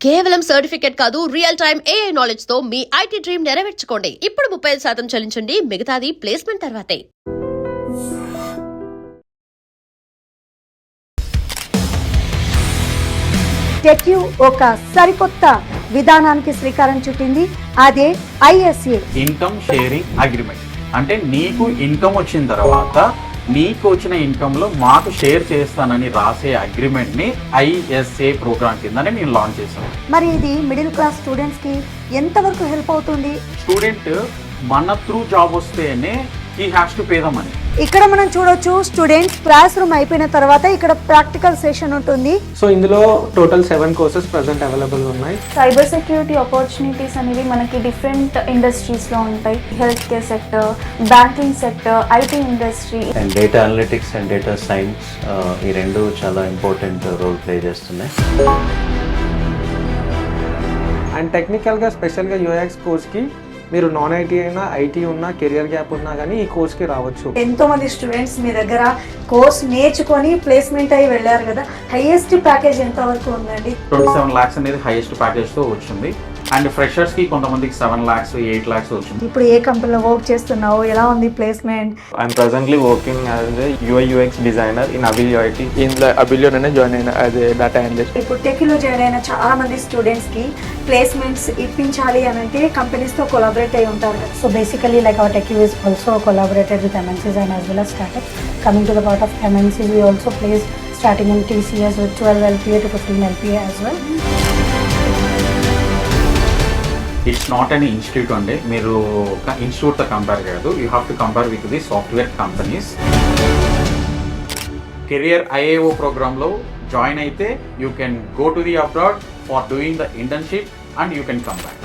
కేవలం సర్టిఫికేట్ కాదు, real time AI knowledge తో మీ IT డ్రీమ్ నెరవేర్చుకోండి. ఇప్పుడు 35% చెల్లించండి, మిగతాది ప్లేస్మెంట్ తర్వాతే. టెక్యూ ఒక సరికొత్త విధానానికి శ్రీకారం చుట్టింది. అదే ISA, ఇన్కమ్ షేరింగ్ అగ్రిమెంట్. అంటే నీకు ఇన్కమ్ వచ్చిన తర్వాత నీకు వచ్చిన ఇన్కమ్ లో మాకు షేర్ చేస్తానని రాసే అగ్రిమెంట్ ని ISA ప్రోగ్రామ్ కిందనే నేను లాంచ్ చేశాను. మరి ఇది మిడిల్ క్లాస్ స్టూడెంట్స్ కి ఎంతవరకు హెల్ప్ అవుతుంది? స్టూడెంట్ మన త్రూ జాబ్ వస్తేనే he has to pay the money. ఇక్కడ మనం చూడొచ్చు, స్టూడెంట్ క్లాస్ రూమ్ అయిపోయిన తర్వాత ఇక్కడ ప్రాక్టికల్ సెషన్ ఉంటుంది. సో ఇందులో టోటల్ 7 కోర్సెస్ ప్రెసెంట్ అవైలబుల్ ఉన్నాయి. సైబర్ సెక్యూరిటీ ఆపర్చునిటీస్ అనేవి మనకి డిఫరెంట్ ఇండస్ట్రీస్లో ఉంటాయి. Health care sector, banking sector, IT industry and data analytics and data science, ఈ రెండు చాలా ఇంపార్టెంట్ రోల్ ప్లే చేస్తున్నాయి. అండ్ టెక్నికల్గా స్పెషల్గా UX కోర్స్కి మీరు నాన్ IT అయినా IT ఉన్నా కెరియర్ గ్యాప్ ఉన్నా కానీ ఈ కోర్స్కి రావచ్చు. ఎంతో మంది స్టూడెంట్స్ మీ దగ్గర కోర్స్ నేర్చుకొని ప్లేస్మెంట్ అయ్యి వెళ్ళారు కదా, హైయెస్ట్ ప్యాకేజ్ ఎంత వరకు ఉందండి? 27 lakhs అనేది హైయెస్ట్ ప్యాకేజ్ తో వచ్చింది. అండ్ ఫ్రెషర్స్ కి కొంతమందికి 7 lakhs 8 lakhs వచ్చింది. ఇప్పుడు ఏ కంపెనీలో వర్క్ చేస్తున్నావు, ఎలా ఉంది placement? I'm presently working as a UI UX designer in Abilio IT. In the Abilio nane join అయిన as a data analyst. ఇప్పుడు టెక్లో జాయిన్ అయిన చాలా మంది స్టూడెంట్స్ కి ప్లేస్మెంట్స్ ఇప్పించాలి అని అంటే కంపెనీస్ తో కొలాబరేట్ అయి ఉంటారు కదా. So basically like our tech is also collaborated with MNCs and as well as startups. Coming to the part of MNCs, we also place starting in TCS with 12 LPA to 15 LPA as well. It's not an institute అండి. మీరు institute తో compare కాదు, you have to compare with the software companies. Career IAO program లో join అయితే you can go to the abroad for doing the internship and you can come back.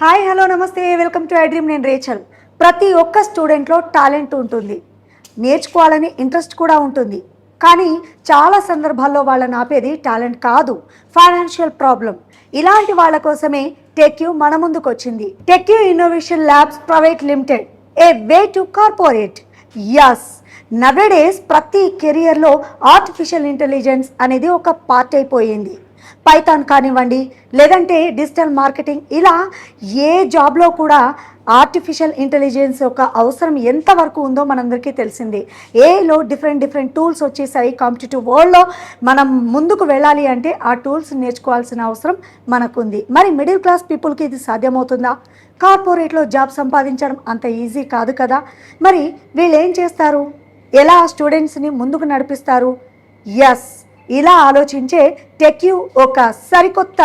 Hi, hello, నమస్తే, welcome to iDream. నేను Rachel. ప్రతి ఒక్క స్టూడెంట్లో talent ఉంటుంది, నేర్చుకోవాలని interest కూడా ఉంటుంది. కానీ చాలా సందర్భాల్లో వాళ్ళని ఆపేది టాలెంట్ కాదు, ఫైనాన్షియల్ ప్రాబ్లం. ఇలాంటి వాళ్ళ కోసమే టెక్యూ మన ముందుకు వచ్చింది. టెక్యూ innovation labs private limited, a way to corporate. Yes, nowadays ప్రతి కెరియర్లో ఆర్టిఫిషియల్ ఇంటెలిజెన్స్ అనేది ఒక పార్ట్ అయిపోయింది. పైథాన్ కానివ్వండి, లేదంటే డిజిటల్ మార్కెటింగ్, ఇలా ఏ జాబ్లో కూడా ఆర్టిఫిషియల్ ఇంటెలిజెన్స్ యొక్క అవసరం ఎంతవరకు ఉందో మనందరికీ తెలిసిందే. ఏలో డిఫరెంట్ టూల్స్ వచ్చేసాయి. కాంపిటేటివ్ వరల్డ్లో మనం ముందుకు వెళ్ళాలి అంటే ఆ టూల్స్ నేర్చుకోవాల్సిన అవసరం మనకుంది. మరి మిడిల్ క్లాస్ పీపుల్కి ఇది సాధ్యమవుతుందా? కార్పొరేట్లో జాబ్ సంపాదించడం అంత ఈజీ కాదు కదా. మరి వీళ్ళు ఏం చేస్తారు, ఎలా స్టూడెంట్స్ని ముందుకు నడిపిస్తారు? ఎస్, ఇలా ఆలోచించే టెక్యూ ఒక సరికొత్త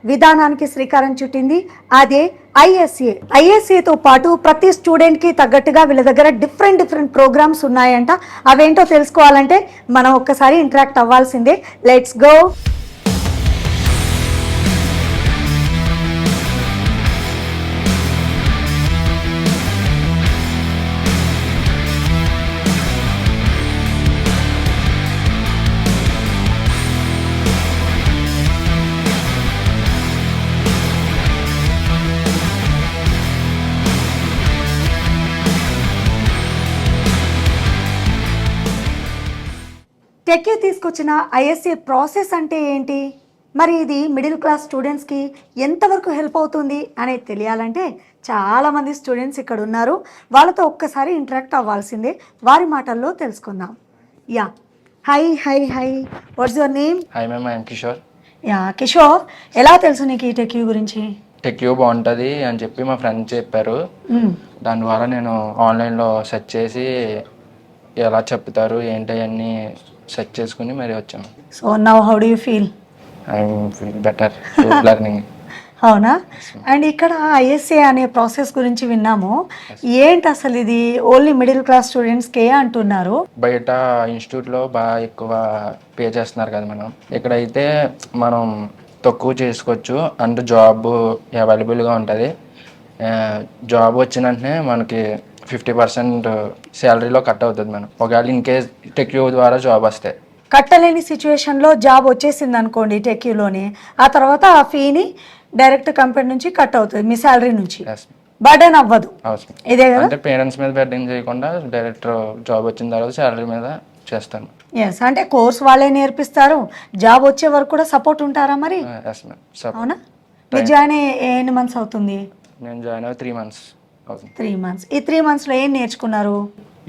విధానానికి శ్రీకారం చుట్టింది. అదే ISA తో పాటు ప్రతి స్టూడెంట్కి తగ్గట్టుగా వీళ్ళ దగ్గర డిఫరెంట్ ప్రోగ్రామ్స్ ఉన్నాయంట. అవేంటో తెలుసుకోవాలంటే మనం ఒక్కసారి ఇంటరాక్ట్ అవ్వాల్సిందే. Let's go. టెక్యూ తీసుకొచ్చిన ISA ప్రాసెస్ అంటే ఏంటి, మరి ఇది మిడిల్ క్లాస్ స్టూడెంట్స్కి ఎంతవరకు హెల్ప్ అవుతుంది అనేది తెలియాలంటే చాలామంది స్టూడెంట్స్ ఇక్కడ ఉన్నారు. వాళ్ళతో ఒక్కసారి ఇంటరాక్ట్ అవ్వాల్సిందే. వారి మాటల్లో తెలుసుకుందాం. Yeah, high, watts your name? Hi ma'am, I'm Kishore. Yeah Kishore, ఎలా తెలుసు నీకు ఈ టెక్యూ గురించి? టెక్యూ బాగుంటుంది అని చెప్పి మా ఫ్రెండ్ చెప్పారు. దాని ద్వారా నేను ఆన్లైన్లో సెర్చ్ చేసి ఎలా చెప్తారు ఏంటి అన్నీ సెర్చ్ చేసుకుని మరి వచ్చాము. So now how do you feel? I'm feel better learning. అవునా? అండ్ ఇక్కడ ISA అనే ప్రాసెస్ గురించి విన్నాము. ఏంటి అసలు ఇది? ఓన్లీ మిడిల్ క్లాస్ స్టూడెంట్స్కే అంటున్నారు. బయట ఇన్స్టిట్యూట్లో బాగా ఎక్కువ పే చేస్తున్నారు కదా మనం. ఇక్కడైతే మనం తక్కువ చేసుకోవచ్చు అండ్ జాబ్ అవైలబుల్గా ఉంటుంది. జాబ్ వచ్చిన వెంటనే మనకి 50% శాలరీలో కట్ అవుతుంది. మనం ఒకవేళ ఇన్ కేస్ టెక్యూ ద్వారా జాబ్ వస్తే కట్టలేని సిచ్యువేషన్లో జాబ్ వచ్చేసింది అనుకోండి టెక్యూలోనే, ఆ తర్వాత ఆ ఫీని డైరెక్ట్ కంపెనీ నుంచి కట్ అవుతుంది, మీ శాలరీ నుంచి. బర్డెన్ అవ్వదు, ఇదే కదా? అంటే పేరెంట్స్ మీద బర్డెన్ చేయకుండా డైరెక్ట్ జాబ్ వచ్చిన తర్వాత శాలరీ మీద చేస్తాను. ఎస్, అంటే కోర్స్ వాళ్ళే నేర్పిస్తారు, జాబ్ వచ్చే వరకు కూడా సపోర్ట్ ఉంటారా మరి? Yes ma'am. అవునా? మీరు జాయిన్ ఎన్ని మంత్స్ అవుతుంది? నేను జాయిన్ అయ్యి 3 months అవుతుంది. 3 months. ఈ 3 monthsలో ఏం నేర్చుకున్నారు?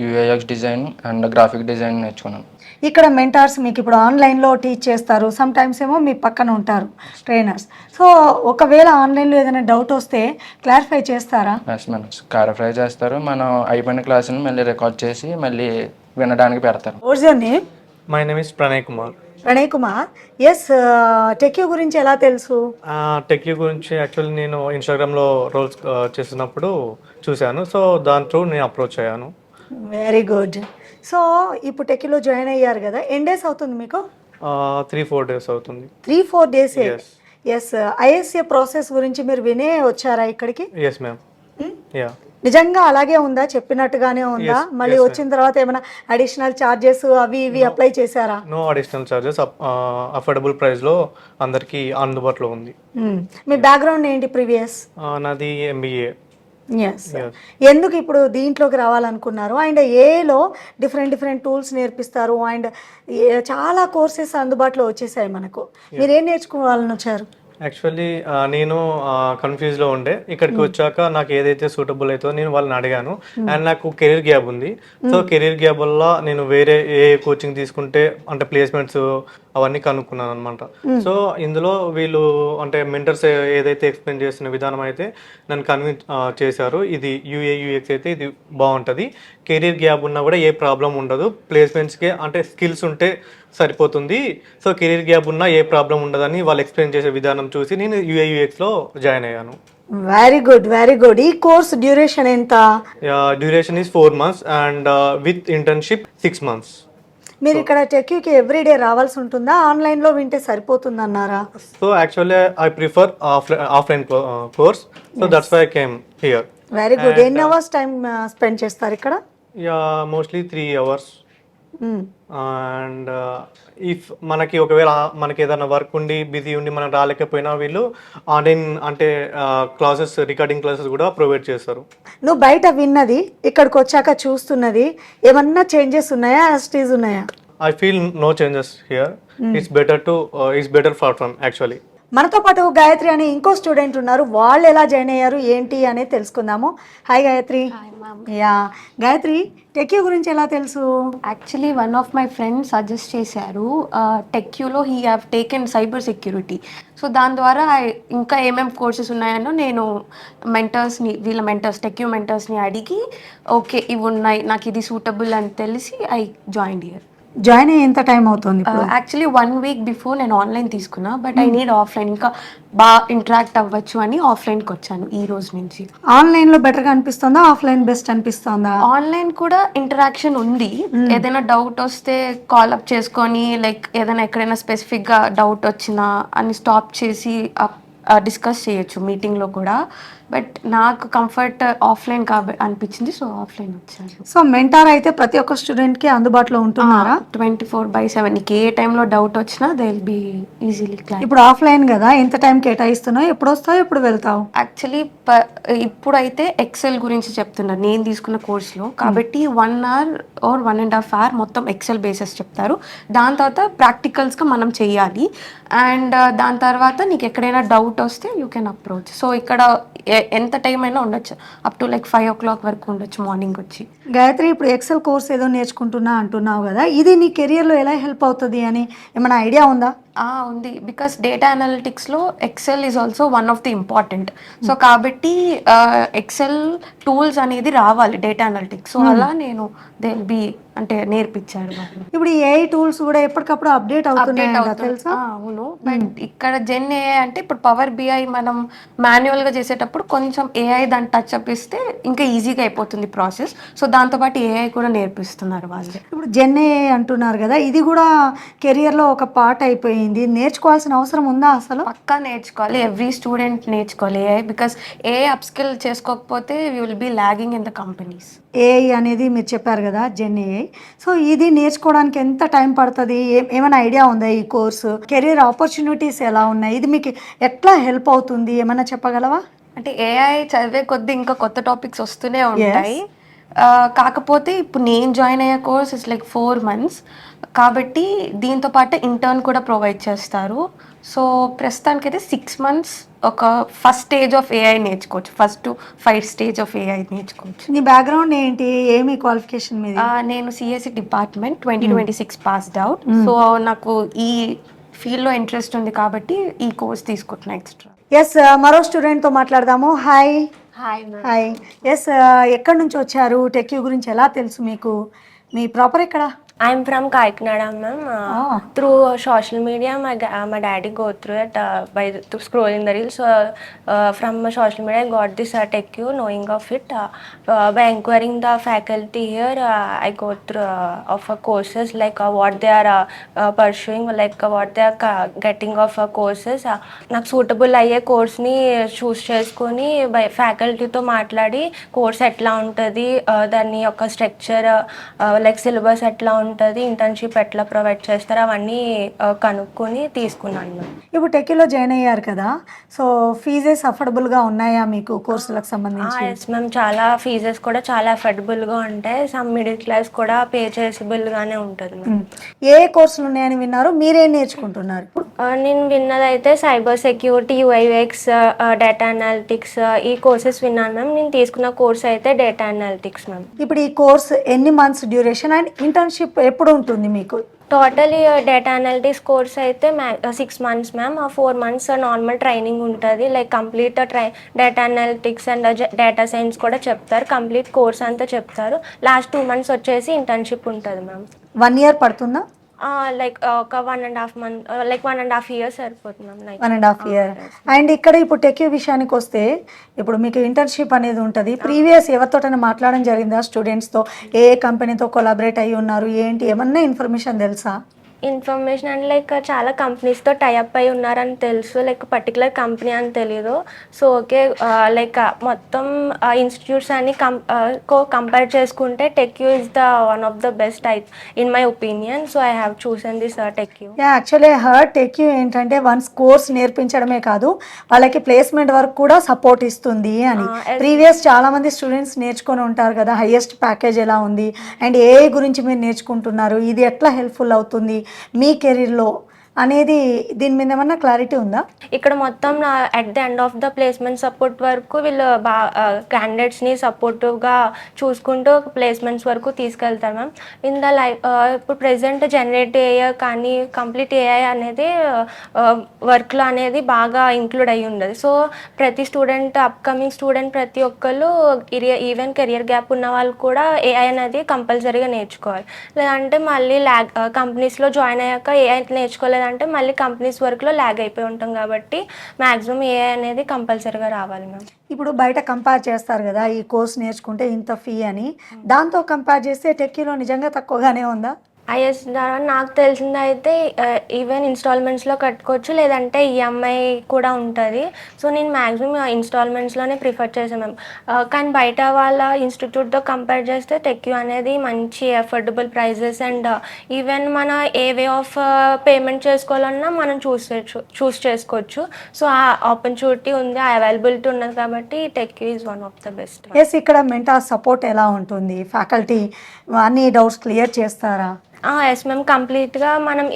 యూఏఎక్స్ డిజైన్ అండ్ గ్రాఫిక్ డిజైన్ నేర్చుకున్నాను. ఇక్కడ మెంటార్స్ మీకు ఇప్పుడు ఆన్లైన్లో టీచ్ చేస్తారు, సమ్ టైమ్స్ ఏమో మీ పక్కన ఉంటారు ట్రైనర్స్. సో ఒకవేళ ఆన్లైన్లో ఏదైనా డౌట్ వస్తే క్లారిఫై చేస్తారా? ఎస్ మ్యామ్, క్లారిఫై చేస్తారు. మనం అయిపోయిన క్లాస్ని మళ్ళీ రికార్డ్ చేసి మళ్ళీ వినడానికి పెడతారు. What's your name? My name is Pranay Kumar. Pranay Kumar. Yes, టెక్యూ గురించి ఎలా తెలుసు? టెక్యూ గురించి యాక్చువల్లీ నేను ఇన్స్టాగ్రామ్లో రోల్స్ చేస్తున్నప్పుడు చూశాను, సో దాని త్రూ నేను అప్రోచ్ అయ్యాను. Very good. సో ఇప్పుడు టెక్యూలో జాయిన్ అయ్యారు కదా, ఎన్ని డేస్ అవుతుంది మీకు? 3-4 days అవుతుంది. 3-4 days. Yes. Yes, ISA process గురించి మీరు వినే వచ్చారా ఇక్కడికి? Yes ma'am. యా. నిజంగా అలాగే ఉందా, చెప్పినట్టుగానే ఉందా? Yes, మళ్ళీ yes, వచ్చిన తర్వాత ఏమైనా అడిషనల్ చార్జెస్ అవి ఇవి అప్లై చేశారా? నో అడిషనల్ చార్జెస్, అఫోర్డబుల్ ప్రైస్లో అందరికీ అందుబాటులో ఉంది. మీ బ్యాక్గ్రౌండ్ ఏంటి ప్రీవియస్? నాది MBA. ఎస్. ఎందుకు ఇప్పుడు దీంట్లోకి రావాలనుకున్నారు? అండ్ ఏలో డిఫరెంట్ టూల్స్ నేర్పిస్తారు, అండ్ చాలా కోర్సెస్ అందుబాటులో వచ్చేసాయి మనకు. మీరేం నేర్చుకోవాలని వచ్చారు? యాక్చువల్లీ నేను కన్ఫ్యూజ్లో ఉండే, ఇక్కడికి వచ్చాక నాకు ఏదైతే సూటబుల్ అవుతుందో నేను వాళ్ళని అడిగాను. అండ్ నాకు కెరీర్ గ్యాప్ ఉంది, సో కెరీర్ గ్యాప్ వల్ల నేను వేరే ఏ కోచింగ్ తీసుకుంటే అంటే ప్లేస్మెంట్స్ అవన్నీ కనుక్కున్నాను అనమాట. సో ఇందులో వీళ్ళు అంటే మెంటర్స్ ఏదైతే ఎక్స్ప్లెయిన్ చేస్తున్న విధానం అయితే నన్ను కన్విన్స్ చేశారు. ఇది UX అయితే ఇది బాగుంటుంది, కెరీర్ గ్యాప్ ఉన్నా కూడా ఏ ప్రాబ్లం ఉండదు, ప్లేస్మెంట్స్కే అంటే స్కిల్స్ ఉంటే సరిపోతుంది, సో కెరీర్ గ్యాప్ ఉన్నా ఏ ప్రాబ్లం ఉండదని వాళ్ళు ఎక్స్ప్లెయిన్ చేసే విధానం చూసి నేను UXలో జాయిన్ అయ్యాను. Very good, very good. ఈ కోర్స్ డ్యూరేషన్ ఎంత? Duration is 4 months and with internship 6 months. మీరు ఇక్కడ టెక్యూకి ఎవ్రీడే రావాల్సి ఉంటుందా, ఆన్లైన్లో వింటే సరిపోతుందన్నారా? So actually I prefer offline course, so that's why I came here. Very good. ఎన్ని అవర్స్ టైం స్పెండ్ చేస్తారు ఇక్కడ? Mostly 3 hours. అండ్ ఇఫ్ మనకి ఒకవేళ మనకి ఏదైనా వర్క్ ఉండి బిజీ ఉండి మనం రాలేకపోయినా వీళ్ళు ఆన్లైన్ అంటే క్లాసెస్, రికార్డింగ్ క్లాసెస్ కూడా ప్రొవైడ్ చేస్తారు. నువ్వు బయట విన్నది ఇక్కడికి వచ్చాక చూస్తున్నది ఏమన్నా చేంజెస్ ఉన్నాయా, యాస్టీస్ ఉన్నాయా? I feel no changes here. It's better platform actually. మనతో పాటు గాయత్రి అనే ఇంకో స్టూడెంట్ ఉన్నారు, వాళ్ళు ఎలా జాయిన్ అయ్యారు ఏంటి అనేది తెలుసుకుందాము. హాయ్ గాయత్రి. యా గాయత్రి, టెక్యూ గురించి ఎలా తెలుసు? Actually one of my friends suggest చేశారు, టెక్యూలో he have taken cyber security. So దాని ద్వారా ఇంకా ఏమేమి కోర్సెస్ ఉన్నాయనో నేను వీళ్ళ టెక్యూ మెంటర్స్ని అడిగి ఓకే ఇవి ఉన్నాయి నాకు ఇది సూటబుల్ అని తెలిసి ఐ జాయిన్ హియర్. జాయిన్ అయ్యి ఎంత టైం అవుతుంది? యాక్చువల్లీ 1 week బిఫోర్ నేను ఆన్లైన్ తీసుకున్నా, బట్ ఐ నీడ్ ఆఫ్లైన్, ఇంకా బాగా ఇంటరాక్ట్ అవ్వచ్చు అని ఆఫ్లైన్కి వచ్చాను ఈ రోజు నుంచి. ఆన్లైన్లో బెటర్గా అనిపిస్తుందా, ఆఫ్లైన్ బెస్ట్ అనిపిస్తుందా? ఆన్లైన్ కూడా ఇంటరాక్షన్ ఉంది, ఏదైనా డౌట్ వస్తే కాల్ అప్ చేసుకొని లైక్ ఏదైనా ఎక్కడైనా స్పెసిఫిక్గా డౌట్ వచ్చినా అని స్టాప్ చేసి డిస్కస్ చేయొచ్చు మీటింగ్లో కూడా. బట్ నాకు కంఫర్ట్ ఆఫ్లైన్ అనిపించింది, సో ఆఫ్లైన్ వచ్చాను. సో మెంటార్ అయితే ప్రతి ఒక్క స్టూడెంట్కి అందుబాటులో ఉంటున్నారా? 24/7 నీకు ఏ టైంలో డౌట్ వచ్చినా they will be easily class. ఇప్పుడు ఆఫ్లైన్ కదా, ఎంత టైం కేటాయిస్తున్నావు, ఎప్పుడు వస్తావు, ఎప్పుడు వెళ్తావు? యాక్చువల్లీ ఇప్పుడైతే ఎక్సెల్ గురించి చెప్తున్నారు నేను తీసుకున్న కోర్స్లో, కాబట్టి 1 hour or 1.5 hour మొత్తం ఎక్సెల్ బేసెస్ చెప్తారు. దాని తర్వాత ప్రాక్టికల్స్గా మనం చెయ్యాలి, అండ్ దాని తర్వాత నీకు ఎక్కడైనా డౌట్ వస్తే యూ కెన్ అప్రోచ్. సో ఇక్కడ ఎంత టైం అయినా ఉండొచ్చు, అప్ టు లైక్ 5 o'clock వరకు ఉండొచ్చు మార్నింగ్ వచ్చి. గాయత్రి, ఇప్పుడు ఎక్సెల్ కోర్స్ ఏదో నేర్చుకుంటున్నా అంటున్నావు కదా, ఇది నీ కెరియర్లో ఎలా హెల్ప్ అవుతుంది అని ఏమైనా ఐడియా ఉందా? ఉంది, బికాస్ డేటా అనలిటిక్స్లో excel is also one of the important. So కాబట్టి ఎక్సెల్ టూల్స్ అనేది రావాలి డేటా అనలిటిక్స్. సో అలా నేను దే విల్ బి అంటే నేర్పించారు వాళ్ళు. ఇప్పుడు ఏఐ టూల్స్ కూడా ఎప్పటికప్పుడు అప్డేట్ అవుతున్నాయి తెలుసా? అవును, బట్ ఇక్కడ జెన్ ఏఐ అంటే ఇప్పుడు పవర్ బిఐ మనం మాన్యువల్గా చేసేటప్పుడు కొంచెం ఏఐ దాన్ని టచ్ అప్ ఇస్తే ఇంకా ఈజీగా అయిపోతుంది ప్రాసెస్. సో దాంతోపాటు ఏఐ కూడా నేర్పిస్తున్నారు వాళ్ళు. ఇప్పుడు జెన్ ఏఐ అంటున్నారు కదా, ఇది కూడా కెరియర్లో ఒక పార్ట్ అయిపోయింది, నేర్చుకోవాల్సిన అవసరం ఉందా అసలు? పక్కా నేర్చుకోవాలి, ఎవ్రీ స్టూడెంట్ నేర్చుకోవాలి ఏఐ, బికాస్ ఏఐ అప్స్కిల్ చేసుకోకపోతే we will be lagging in the companies. AI అనేది మీరు చెప్పారు కదా, జెన్ ఏఐ. సో ఇది నేర్చుకోవడానికి ఎంత టైం పడుతుంది, ఏమైనా ఐడియా ఉందా ఈ కోర్సు? కెరీర్ ఆపర్చునిటీస్ ఎలా ఉన్నాయి, ఇది మీకు ఎట్లా హెల్ప్ అవుతుంది, ఏమైనా చెప్పగలవా? అంటే ఏఐ చదివే కొద్దీ ఇంకా కొత్త టాపిక్స్ వస్తూనే ఉంటాయి. కాకపోతే ఇప్పుడు నేను జాయిన్ అయ్యే కోర్స్ ఇట్స్ లైక్ 4 months. కాబట్టి దీంతో పాటు ఇంటర్న్ కూడా ప్రొవైడ్ చేస్తారు. సో ప్రస్తుతానికైతే 6 months ఒక ఫస్ట్ స్టేజ్ ఆఫ్ ఏఐ నేర్చుకోవచ్చు. 1st to 5th stage of AI నేర్చుకోవచ్చు. నీ బ్యాక్గ్రౌండ్ ఏంటి, ఏమి క్వాలిఫికేషన్ మీద? నేను CSC department 2026 passed out. So నాకు ఈ ఫీల్డ్లో ఇంట్రెస్ట్ ఉంది కాబట్టి ఈ కోర్స్ తీసుకుంటున్నా ఎక్స్ట్రా. ఎస్, మరో స్టూడెంట్తో మాట్లాడదాము. Hi. Hi ma'am. Hi. Yes, ఎక్కడి నుంచి వచ్చారు? టెక్యూ గురించి ఎలా తెలుసు మీకు? మీ ప్రాపర్ ఎక్కడ? I'm from Kaiknada, ma'am. Through social media, my daddy go through it through scrolling the reels. So from social media, I got this TechQ, knowing of it. By inquiring the faculty here, I go through of courses like what they are pursuing, like what they are getting of courses. నాకు suitable అయ్యే కోర్స్ని చూస్ చేసుకొని by ఫ్యాకల్టీతో మాట్లాడి course ఎట్లా ఉంటుంది, దాని యొక్క structure like syllabus ఎట్లా ఉంటుంది, ఇంటర్న్షిప్ ఎట్లా ప్రొవైడ్ చేస్తారు, అవన్నీ కనుక్కొని తీసుకున్నాను. ఇప్పుడు టెక్యూలో జాయిన్ అయ్యారు కదా, సో ఫీజెస్ అఫోర్డబుల్గా ఉన్నాయా మీకు కోర్సులకు సంబంధించి? ఎస్ మ్యామ్, చాలా ఫీజెస్ కూడా చాలా అఫోర్డబుల్గా ఉంటాయి. సమ్ మిడిల్ క్లాస్ కూడా పే చేసిబుల్గానే ఉంటుంది మ్యామ్. ఏ కోర్సులు ఉన్నాయని విన్నారు? మీరేం నేర్చుకుంటున్నారు? నేను విన్నదైతే cyber security, UIX, data analytics, ఈ కోర్సెస్ విన్నాను మ్యామ్. నేను తీసుకున్న కోర్స్ అయితే డేటా అనాలిటిక్స్ మ్యామ్. ఇప్పుడు ఈ కోర్స్ ఎన్ని మంత్స్ డ్యూరేషన్ అండ్ ఇంటర్న్షిప్ ఎప్పుడు ఉంటుంది మీకు? టోటల్ డేటా అనాలిటిక్స్ కోర్స్ అయితే 6 months ma'am. 4 months normal training ఉంటుంది, like complete data analytics and data science కూడా చెప్తారు, కంప్లీట్ కోర్స్ అంతా చెప్తారు. లాస్ట్ 2 months వచ్చేసి ఇంటర్న్షిప్ ఉంటుంది మ్యామ్. 1 year పడుతుందా? లైక్ ఒక 1.5 month, లైక్ 1.5 years సరిపోతుంది మ్యామ్. 1.5 year. అండ్ ఇక్కడ ఇప్పుడు టెక్యూ విషయానికి వస్తే, ఇప్పుడు మీకు ఇంటర్న్షిప్ అనేది ఉంటుంది. ప్రీవియస్ ఎవరితోటైనా మాట్లాడడం జరిగిందా స్టూడెంట్స్తో? ఏ కంపెనీతో కొలాబరేట్ అయ్యి ఉన్నారు, ఏంటి, ఏమన్నా ఇన్ఫర్మేషన్ తెలుసా? ఇన్ఫర్మేషన్ అండ్ లైక్ చాలా కంపెనీస్తో టైఅప్ అయి ఉన్నారని తెలుసు, లైక్ పర్టికులర్ కంపెనీ అని తెలీదు. సో ఓకే, లైక్ మొత్తం ఇన్స్టిట్యూట్స్ అన్ని కంపేర్ చేసుకుంటే టెక్యూ is the one of the best in my opinion. So I have chosen this టెక్యూ. యాక్చువల్లీ టెక్యూ ఏంటంటే వన్స్ కోర్స్ నేర్పించడమే కాదు, వాళ్ళకి ప్లేస్మెంట్ వర్క్ కూడా సపోర్ట్ ఇస్తుంది అని. ప్రీవియస్ చాలా మంది స్టూడెంట్స్ నేర్చుకొని ఉంటారు కదా, హైయెస్ట్ ప్యాకేజ్ ఎలా ఉంది అండ్ ఏ గురించి మీరు నేర్చుకుంటున్నారు, ఇది ఎట్లా హెల్ప్ఫుల్ అవుతుంది మీ కెరీర్లో అనేది, దీని మీద ఏమన్నా క్లారిటీ ఉందా? ఇక్కడ మొత్తం at the end of the placement support వరకు వీళ్ళు క్యాండిడేట్స్ని సపోర్టివ్గా చూసుకుంటూ ప్లేస్మెంట్స్ వరకు తీసుకెళ్తారు మ్యామ్. ఇన్ ద లైఫ్ ఇప్పుడు ప్రెసెంట్ జనరేట్ ఏఐ కానీ కంప్లీట్ ఏఐ అనేది వర్క్లో అనేది బాగా ఇంక్లూడ్ అయ్యి ఉండదు. సో ప్రతి స్టూడెంట్, అప్కమింగ్ స్టూడెంట్ ప్రతి ఒక్కళ్ళు, ఈవెన్ కెరియర్ గ్యాప్ ఉన్న వాళ్ళు కూడా ఏఐ అనేది కంపల్సరీగా నేర్చుకోవాలి. లేదంటే మళ్ళీ కంపెనీస్లో జాయిన్ అయ్యాక ఏఐ నేర్చుకోలేదు అంటే మళ్ళీ కంపెనీస్ వర్క్లో ల్యాగ్ అయిపోయి ఉంటాం. కాబట్టి మ్యాక్సిమం ఏఐ అనేది కంపల్సరీగా రావాలి మ్యామ్. ఇప్పుడు బయట కంపేర్ చేస్తారు కదా, ఈ కోర్స్ నేర్చుకుంటే ఇంత ఫీ అని, దాంతో కంపేర్ చేస్తే టెక్యూలో నిజంగా తక్కువగానే ఉందా? ఐఎస్ ద్వారా నాకు తెలిసింది అయితే ఈవెన్ ఇన్స్టాల్మెంట్స్లో కట్టుకోవచ్చు, లేదంటే ఈఎంఐ కూడా ఉంటుంది. సో నేను మ్యాక్సిమం ఇన్స్టాల్మెంట్స్లోనే ప్రిఫర్ చేసాను మ్యామ్. కానీ బయట వాళ్ళ ఇన్స్టిట్యూట్తో కంపేర్ చేస్తే టెక్యూ అనేది మంచి అఫోర్డబుల్ ప్రైజెస్ అండ్ ఈవెన్ మన ఏ వే ఆఫ్ పేమెంట్ చేసుకోవాలన్నా మనం చూస్ చేసుకోవచ్చు. సో ఆ ఆపర్చునిటీ ఉంది, ఆ అవైలబిలిటీ ఉన్నది కాబట్టి టెక్యూ is one of the best. Yes, ఇక్కడ మెంటార్ సపోర్ట్ ఎలా ఉంటుంది? ఫ్యాకల్టీ అన్ని డౌట్స్ క్లియర్ చేస్తారా? ఎస్ మ్యామ్, కంప్లీట్గా మనం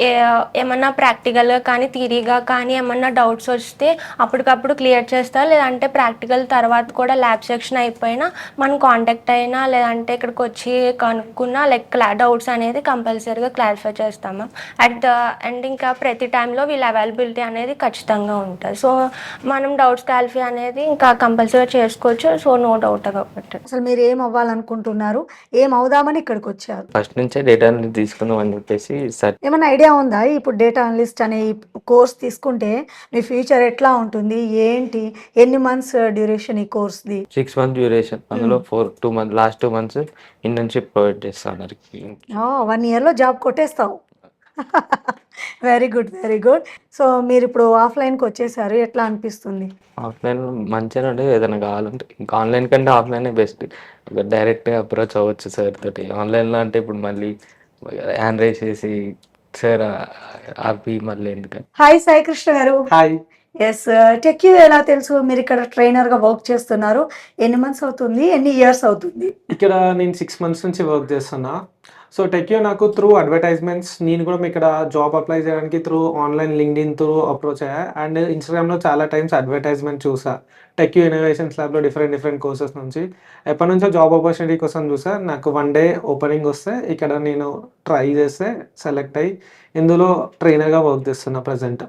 ఏమన్నా ప్రాక్టికల్గా కానీ థియరీగా కానీ ఏమన్నా డౌట్స్ వస్తే అప్పటికప్పుడు క్లియర్ చేస్తారు. లేదంటే ప్రాక్టికల్ తర్వాత కూడా ల్యాబ్ సెక్షన్ అయిపోయినా మనం కాంటాక్ట్ అయినా లేదంటే ఇక్కడికి వచ్చి కనుక్కున్నా లైక్ డౌట్స్ అనేది కంపల్సరీగా క్లారిఫై చేస్తాం మ్యామ్. అట్ ద అండ్ ఇంకా ప్రతి టైంలో వీళ్ళ అవైలబిలిటీ అనేది ఖచ్చితంగా ఉంటుంది. సో మనం డౌట్స్ క్లారిఫై అనేది ఇంకా కంపల్సరీగా చేసుకోవచ్చు. సో నో డౌట్ కాబట్టి. అసలు మీరు ఏం అవ్వాలనుకుంటున్నారు, ఏం అవుదామని ఇక్కడికి వచ్చారు? ఫస్ట్ నుంచే డేటా తీసుకుందాం అని చెప్పేసి ఏమైనా ఐడియా ఉందా? ఇప్పుడు డేటా అనలిస్ట్ అనే కోర్స్ తీసుకుంటే మీ ఫ్యూచర్ ఎట్లా ఉంటుంది, ఏంటి, ఎన్ని మంత్స్ డ్యూరేషన్ ఈ కోర్స్ది? 6 months డ్యూరేషన్, అందులో 2 months last 2 months internship provide చేస్తున్నారు. 1 yearలో జాబ్ కొట్టేస్తావు. Very good, very good. So మీరు ఇప్పుడు ఆఫ్లైన్కి వచ్చేసారు, ఎట్లా అనిపిస్తుంది? ఆఫ్లైన్ మంచిగా ఉండేది, ఏదైనా కావాలంటే ఇంకా ఆన్లైన్ కంటే ఆఫ్లైనే బెస్ట్. డైరెక్ట్గా అప్రోచ్ అవ్వచ్చు సార్ తోటి. ఆన్లైన్లో అంటే ఇప్పుడు మళ్ళీ హ్యాండ్ రైస్ చేసి సార్ ఆపి మళ్ళీ ఎందుకని. హాయ్ సాయి కృష్ణ గారు. హాయ్. ఎస్, టెక్యూ ఎలా తెలుసు? మీరు ఇక్కడ ట్రైనర్గా వర్క్ చేస్తున్నారు, ఎన్ని మంత్స్ అవుతుంది, ఎన్ని ఇయర్స్ అవుతుంది? ఇక్కడ నేను 6 months నుంచి వర్క్ చేస్తున్నా. సో టెక్యూ నాకు త్రూ అడ్వర్టైజ్మెంట్స్, నేను కూడా ఇక్కడ జాబ్ అప్లై చేయడానికి through online LinkedIn through approach అయ్యా. అండ్ ఇన్స్టాగ్రామ్లో చాలా టైమ్స్ అడ్వర్టైజ్మెంట్ చూసా టెక్యూ ఇన్నోవేషన్స్ ల్యాబ్లో డిఫరెంట్ కోర్సెస్ నుంచి. ఎప్పటి నుంచో జాబ్ ఆపర్చునిటీ కోసం చూసా. నాకు 1 డే ఓపెనింగ్ వస్తే ఇక్కడ నేను ట్రై చేస్తే సెలెక్ట్ అయ్యి ఇందులో ట్రైనర్గా వర్క్ చేస్తున్నా ప్రజెంట్.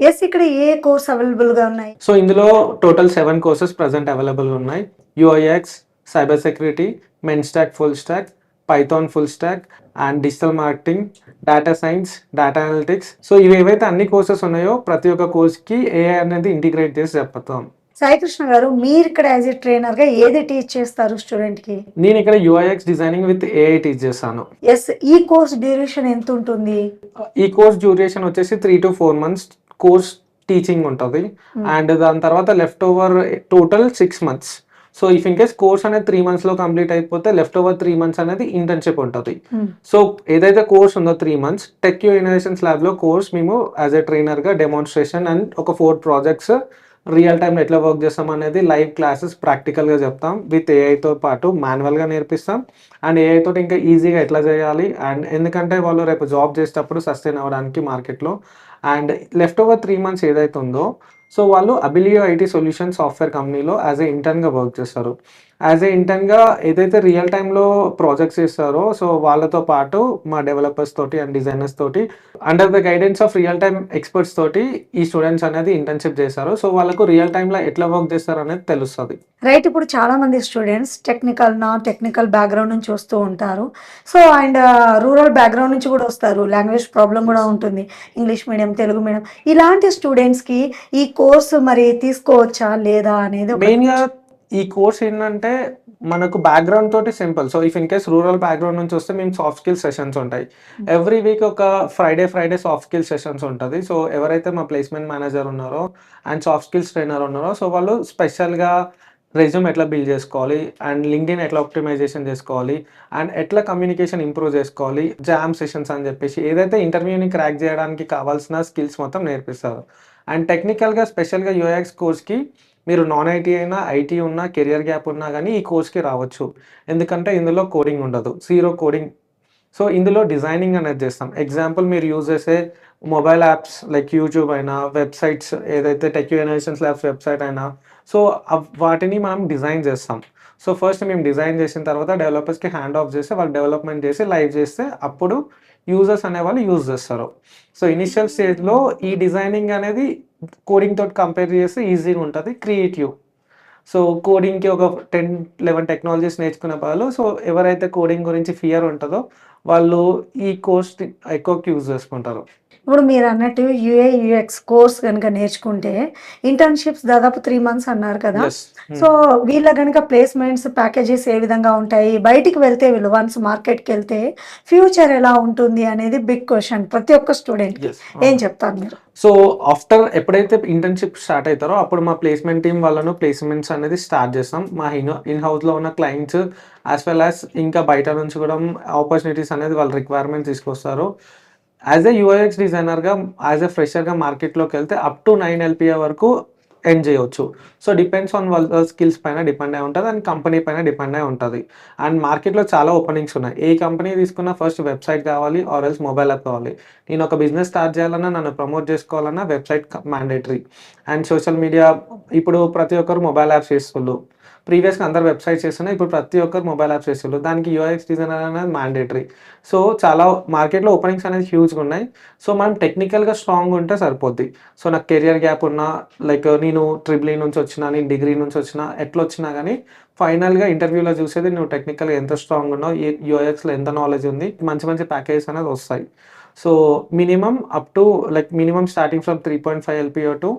ఎస్, ఇక్కడ ఏ కోర్స్ అవైలబుల్గా ఉన్నాయి? సో ఇందులో టోటల్ 7 కోర్సెస్ ప్రజెంట్ అవైలబుల్ ఉన్నాయి. యూఐఎక్స్, cyber security, men stock full stock, Python full stock and digital marketing, data science, data analytics. So ఇవి ఏవైతే అన్ని కోర్సెస్ ఉన్నాయో ప్రతి ఒక్క కోర్స్కి ఏఐ అనేది ఇంటిగ్రేట్ చేసి చెప్తాం. సాయికృష్ణ గారు, మీరు ఇక్కడ యాజ్ ఏ ట్రైనర్గా ఏది టీచ్ చేస్తారు స్టూడెంట్కి? నేను ఇక్కడ యూఐఎక్స్ డిజైనింగ్ విత్ ఏఐ టీచ్ చేస్తాను. ఎస్, ఈ కోర్స్ డ్యూరేషన్ ఎంత ఉంటుంది? ఈ కోర్స్ డ్యూరేషన్ వచ్చేసి 3 to 4 months కోర్స్ టీచింగ్ ఉంటుంది. అండ్ దాని తర్వాత left over total 6 months. So if in case course అనేది 3 monthsలో కంప్లీట్ అయిపోతే లెఫ్ట్ ఓవర్ 3 months అనేది ఇంటర్న్షిప్ ఉంటుంది. సో ఏదైతే కోర్స్ ఉందో 3 months టెక్యూ ఇన్నోవేషన్స్ ల్యాబ్లో కోర్స్ మేము యాజ్ ఏ ట్రైనర్గా డెమాన్స్ట్రేషన్ అండ్ ఒక 4 ప్రాజెక్ట్స్ రియల్ టైంలో ఎట్లా వర్క్ చేస్తాం అనేది లైవ్ క్లాసెస్ ప్రాక్టికల్గా చెప్తాం. విత్ ఏఐతో పాటు మాన్యువల్గా నేర్పిస్తాం. అండ్ ఏఐ తోటి ఇంకా ఈజీగా ఎట్లా చేయాలి, అండ్ ఎందుకంటే వాళ్ళు రేపు జాబ్ చేసేటప్పుడు సస్టైన్ అవ్వడానికి మార్కెట్లో. అండ్ లెఫ్ట్ ఓవర్ 3 months ఏదైతే ఉందో సో వాళ్ళు అబిలియో ఐటీ సొల్యూషన్ సాఫ్ట్వేర్ కంపెనీలో యాజ్ ఏ ఇంటర్న్గా వర్క్ చేస్తారు. యాజ్ ఏ ఇంటర్న్గా ఏదైతే రియల్ టైంలో ప్రాజెక్ట్స్ చేస్తారో సో వాళ్ళతో పాటు మా డెవలపర్స్ తోటి అండ్ డిజైనర్స్ తోటి under the guidance of real time experts తోటి ఈ స్టూడెంట్స్ అనేది ఇంటర్న్షిప్ చేస్తారు. సో వాళ్ళకు రియల్ టైంలో ఎట్లా వర్క్ చేస్తారు అనేది తెలుస్తుంది. రైట్, ఇప్పుడు చాలా మంది students technical, non technical background నుంచి వస్తూ ఉంటారు. సో అండ్ రూరల్ బ్యాక్గ్రౌండ్ నుంచి కూడా వస్తారు. లాంగ్వేజ్ ప్రాబ్లం కూడా ఉంటుంది, ఇంగ్లీష్ మీడియం, తెలుగు మీడియం. ఇలాంటి స్టూడెంట్స్కి ఈ కోర్సు మరి తీసుకోవచ్చా లేదా అనేది మెయిన్గా ఈ కోర్స్ ఏంటంటే మనకు బ్యాక్గ్రౌండ్ తోటి simple. So if in case rural background నుంచి వస్తే మేము సాఫ్ట్ స్కిల్ సెషన్స్ ఉంటాయి. ఎవ్రీ వీక్ ఒక ఫ్రైడే సాఫ్ట్ స్కిల్ సెషన్స్ ఉంటుంది. సో ఎవరైతే మా ప్లేస్మెంట్ మేనేజర్ ఉన్నారో అండ్ సాఫ్ట్ స్కిల్స్ ట్రైనర్ ఉన్నారో సో వాళ్ళు స్పెషల్గా రెజ్యూమ్ ఎట్లా బిల్డ్ చేసుకోవాలి అండ్ లింక్డ్ఇన్ ఎట్లా ఆప్టిమైజేషన్ చేసుకోవాలి అండ్ ఎట్లా కమ్యూనికేషన్ ఇంప్రూవ్ చేసుకోవాలి, జామ్ సెషన్స్ అని చెప్పేసి ఏదైతే ఇంటర్వ్యూని క్రాక్ చేయడానికి కావాల్సిన స్కిల్స్ మొత్తం నేర్పిస్తారు. అండ్ టెక్నికల్గా స్పెషల్గా యూఎక్స్ కోర్స్కి మీరు నాన్ ఐటీ అయినా, ఐటీ ఉన్నా, కెరియర్ గ్యాప్ ఉన్నా కానీ ఈ కోర్స్కి రావచ్చు. ఎందుకంటే ఇందులో కోడింగ్ ఉండదు, 0 కోడింగ్. సో ఇందులో డిజైనింగ్ అనేది చేస్తాం. ఎగ్జాంపుల్ మీరు యూజ్ చేసే మొబైల్ యాప్స్ లైక్ యూట్యూబ్ అయినా, వెబ్సైట్స్ ఏదైతే టెక్యూ ఇన్నోవేషన్స్ ల్యాబ్స్ వెబ్సైట్ అయినా సో వాటిని మనం డిజైన్ చేస్తాం. సో ఫస్ట్ మేము డిజైన్ చేసిన తర్వాత డెవలపర్స్కి హ్యాండ్ ఆఫ్ చేస్తే వాళ్ళు డెవలప్మెంట్ చేసి లైవ్ చేస్తే అప్పుడు యూజర్స్ అనేవాళ్ళు యూజ్ చేస్తారు. సో ఇనిషియల్ స్టేజ్లో ఈ డిజైనింగ్ అనేది కోడింగ్ తోటి కంపేర్ చేస్తే ఈజీగా ఉంటుంది, క్రియేటివ్. సో కోడింగ్కి ఒక 10-11 టెక్నాలజీస్ నేర్చుకునే వాళ్ళు సో ఎవరైతే కోడింగ్ గురించి ఫియర్ ఉంటుందో వాళ్ళు ఈ కోర్స్ ఎక్కువ యూజ్ చేసుకుంటారు. ఇప్పుడు మీరు అన్నట్టు యూఐ/యూఎక్స్ కోర్స్ కనుక నేర్చుకుంటే ఇంటర్న్షిప్స్ దాదాపు 3 months అన్నారు కదా. సో వీళ్ళ కనుక ప్లేస్మెంట్స్ ప్యాకేజెస్ ఏ విధంగా ఉంటాయి, బయటికి వెళ్తే వీళ్ళు వన్స్ మార్కెట్కి వెళ్తే ఫ్యూచర్ ఎలా ఉంటుంది అనేది బిగ్ క్వశ్చన్ ప్రతి ఒక్క స్టూడెంట్. ఏం చెప్తారు మీరు? సో ఆఫ్టర్ ఎప్పుడైతే ఇంటర్న్షిప్ స్టార్ట్ అవుతారో అప్పుడు మా ప్లేస్మెంట్ టీం వాళ్ళను ప్లేస్మెంట్స్ అనేది స్టార్ట్ చేస్తాం. మా ఇన్ హౌస్లో ఉన్న క్లయింట్స్ యాజ్ వెల్ యాజ్ ఇంకా బయట నుంచి కూడా ఆపర్చునిటీస్ అనేది వాళ్ళ రిక్వైర్మెంట్ తీసుకొస్తారు. యాజ్ ఏ యూఐఎక్స్ డిజైనర్గా యాజ్ ఏ ఫ్రెషర్గా మార్కెట్లోకి వెళ్తే అప్ టు 9 LPA వరకు ఎర్న్ చేయవచ్చు. సో డిపెండ్స్ ఆన్ వాళ్ళ స్కిల్స్ పైన డిపెండ్ అయి ఉంటుంది అండ్ కంపెనీ పైన డిపెండ్ అయి ఉంటుంది. అండ్ మార్కెట్లో చాలా ఓపెనింగ్స్ ఉన్నాయి. ఏ కంపెనీ తీసుకున్నా ఫస్ట్ వెబ్సైట్ కావాలి ఆర్ ఎల్స్ మొబైల్ యాప్ కావాలి. నేను ఒక బిజినెస్ స్టార్ట్ చేయాలన్నా, నన్ను ప్రమోట్ చేసుకోవాలన్నా website mandatory. And social media ఇప్పుడు ప్రతి ఒక్కరు మొబైల్ యాప్స్ చేస్తున్నారు. ప్రీవియస్గా అందరు వెబ్సైట్స్ చేస్తున్నారు, ఇప్పుడు ప్రతి ఒక్కరు మొబైల్ యాప్స్ చేస్తున్నారు. దానికి యూఐఎక్స్ డిజైనర్ అనేది మ్యాండేటరీ. సో చాలా మార్కెట్లో ఓపెనింగ్స్ అనేది హ్యూజ్గా ఉన్నాయి. సో మనం టెక్నికల్గా స్ట్రాంగ్ ఉంటే సరిపోద్ది. సో నాకు కెరియర్ గ్యాప్ ఉన్నా, లైక్ నేను ట్రిపుల్ ఈ నుంచి వచ్చినా, నేను డిగ్రీ నుంచి వచ్చినా, ఎట్లా వచ్చినా కానీ ఫైనల్గా ఇంటర్వ్యూలో చూసేది నువ్వు టెక్నికల్గా ఎంత స్ట్రాంగ్ ఉన్నావు, యూఐఎక్స్లో ఎంత నాలెడ్జ్ ఉంది, మంచి ప్యాకేజెస్ అనేది వస్తాయి. So minimum up to like minimum starting from 3.5 LPA to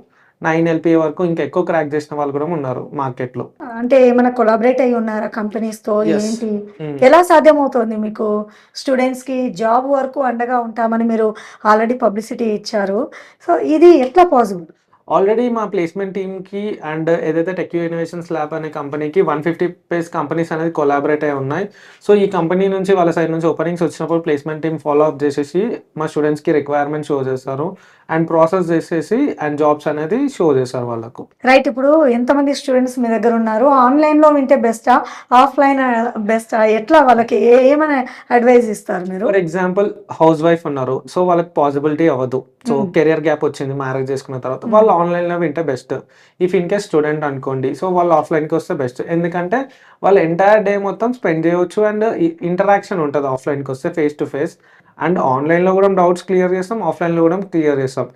9 LPA వరకు ఇంకా ఎక్కువ క్రాక్ చేసిన వాళ్ళు కూడా ఉన్నారు మార్కెట్లో. అంటే ఏమైనా కొలాబరేట్ అయి ఉన్నారా కంపెనీస్తో? ఏంటి, ఎలా సాధ్యమవుతుంది మీకు? స్టూడెంట్స్కి జాబ్ వరకు అండగా ఉంటామని మీరు ఆల్రెడీ పబ్లిసిటీ ఇచ్చారు. సో ఇది ఎట్లా పాసిబుల్? ఆల్రెడీ మా ప్లేస్మెంట్ టీమ్కి అండ్ ఏదైతే టెక్ ఇన్నోవేషన్స్ ల్యాబ్ అనే కంపెనీకి 150+ కంపెనీస్ అనేది కొలాబరేట్ అయి ఉన్నాయి. సో ఈ కంపెనీ నుంచి వాళ్ళ సైడ్ నుంచి ఓపెనింగ్స్ వచ్చినప్పుడు ప్లేస్మెంట్ టీమ్ ఫాలో అప్ చేసేసి మా స్టూడెంట్స్కి రిక్వైర్మెంట్ షో చేస్తారు అండ్ ప్రాసెస్ చేసేసి అండ్ జాబ్స్ అనేది షో చేస్తారు వాళ్ళకు. రైట్, ఇప్పుడు ఎంతమంది స్టూడెంట్స్ మీ దగ్గర ఉన్నారు? ఆన్లైన్లో వింటే బెస్టా, ఆఫ్లైన్ బెస్టా? ఎట్లా వాళ్ళకి ఏమైనా అడ్వైజ్ ఇస్తారు మీరు? ఫర్ ఎగ్జాంపుల్ హౌస్ వైఫ్ ఉన్నారు, సో వాళ్ళకి పాసిబిలిటీ అవ్వదు, సో కెరియర్ గ్యాప్ వచ్చింది మ్యారేజ్ చేసుకున్న తర్వాత, వాళ్ళు ఆన్లైన్లో వింటే best. If in case student అనుకోండి, సో వాళ్ళు ఆఫ్లైన్కి వస్తే బెస్ట్. ఎందుకంటే వాళ్ళు ఎంటైర్ డే మొత్తం స్పెండ్ చేయవచ్చు అండ్ ఇంటరాక్షన్ ఉంటుంది ఆఫ్లైన్కి వస్తే ఫేస్ టు ఫేస్. అండ్ ఆన్లైన్లో కూడా డౌట్స్ క్లియర్ చేస్తాం, ఆఫ్లైన్లో కూడా క్లియర్ చేస్తాం.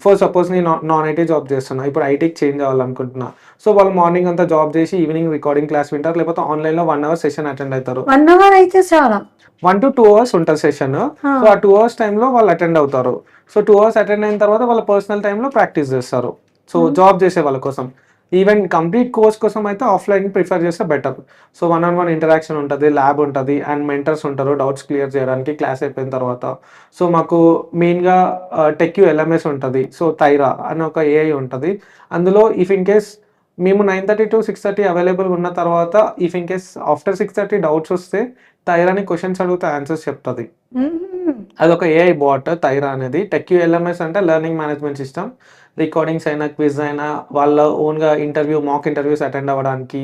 ఫర్ సపోజ్ నేను నాన్ ఐటీ జాబ్ చేస్తున్నా, ఇప్పుడు ఐటీకి చేంజ్ అవ్వాలనుకుంటున్నా, సో వాళ్ళు మార్నింగ్ అంతా జాబ్ చేసి ఈవినింగ్ రికార్డింగ్ క్లాస్ వింటారు, లేకపోతే ఆన్లైన్లో 1 hour సెషన్ అటెండ్ అవుతారు. 1 hour అయితే చాలా, 1 to 2 hours ఉంటుంది సెషన్. సో ఆ 2 hours టైంలో వాళ్ళు అటెండ్ అవుతారు. సో 2 hours అటెండ్ అయిన తర్వాత వాళ్ళ పర్సనల్ టైంలో ప్రాక్టీస్ చేస్తారు. సో జాబ్ చేసే వాళ్ళ కోసం, ఈవెన్ కంప్లీట్ కోర్స్ కోసం అయితే ఆఫ్లైన్ ప్రిఫర్ చేస్తే బెటర్. సో 1-on-1 ఇంటరాక్షన్ ఉంటుంది, ల్యాబ్ ఉంటుంది అండ్ మెంటర్స్ ఉంటారు డౌట్స్ క్లియర్ చేయడానికి క్లాస్ అయిపోయిన తర్వాత. సో మాకు మెయిన్గా టెక్యూ ఎల్ఎంఎస్ ఉంటుంది, సో థైరా అని ఒక ఏఐ ఉంటుంది. అందులో ఇఫ్ ఇన్ కేస్ మేము 9:30 to 6:30 అవైలబుల్ ఉన్న తర్వాత if in case after 6:30 doubts వస్తే థైరాని క్వశ్చన్స్ అడిగితే ఆన్సర్స్ చెప్తుంది. అదొక ఏఐ బాట్ థైరా అనేది. టెక్యూ ఎల్ఎంఎస్ అంటే లెర్నింగ్ మేనేజ్మెంట్ సిస్టమ్. రికార్డింగ్స్ అయినా క్విజ్ అయినా వాళ్ళ ఓన్గా మాక్ ఇంటర్వ్యూస్ అటెండ్ అవ్వడానికి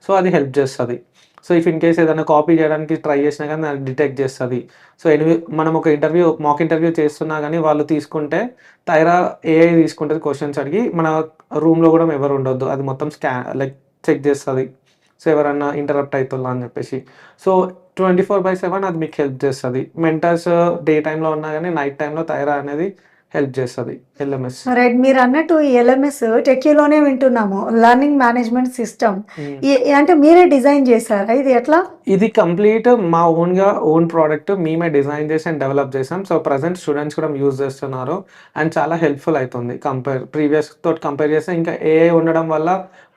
సో అది హెల్ప్ చేస్తుంది. సో ఇఫ్ ఇన్ కేస్ ఏదైనా కాపీ చేయడానికి ట్రై చేసినా కానీ దాన్ని డిటెక్ట్ చేస్తుంది. సో మనం ఒక మాక్ ఇంటర్వ్యూ చేస్తున్నా కానీ వాళ్ళు తీసుకుంటే థైరా ఏఐ తీసుకుంటుంది క్వశ్చన్స్ అడిగి. మన రూమ్లో కూడా ఎవరు ఉండొద్దు, అది మొత్తం చెక్ చేస్తుంది. సో ఎవరన్నా ఇంటరప్ట్ అవుతుందా అని చెప్పేసి. సో 24/7 అది మీకు హెల్ప్ చేస్తుంది. మెంటర్స్ డే టైంలో ఉన్నా కానీ నైట్ టైంలో థైరా అనేది హెల్ప్ చేస్తుంది ఎల్ఎంఎస్. రైట్, మీరు అన్నట్టు ఈ ఎల్ఎంఎస్ టెక్యూలోనే వింటున్నాము, లర్నింగ్ మేనేజ్మెంట్ సిస్టమ్. అంటే మీరే డిజైన్ చేశారా? ఇది ఎట్లా? ఇది కంప్లీట్ మా ఓన్ ప్రోడక్ట్ మేమే డిజైన్ చేసి అండ్ డెవలప్ చేసాం. సో ప్రజెంట్ స్టూడెంట్స్ కూడా యూజ్ చేస్తున్నారు అండ్ చాలా హెల్ప్ఫుల్ అవుతుంది. ప్రీవియస్ తోటి కంపేర్ చేస్తే ఇంకా ఏఐ ఉండడం వల్ల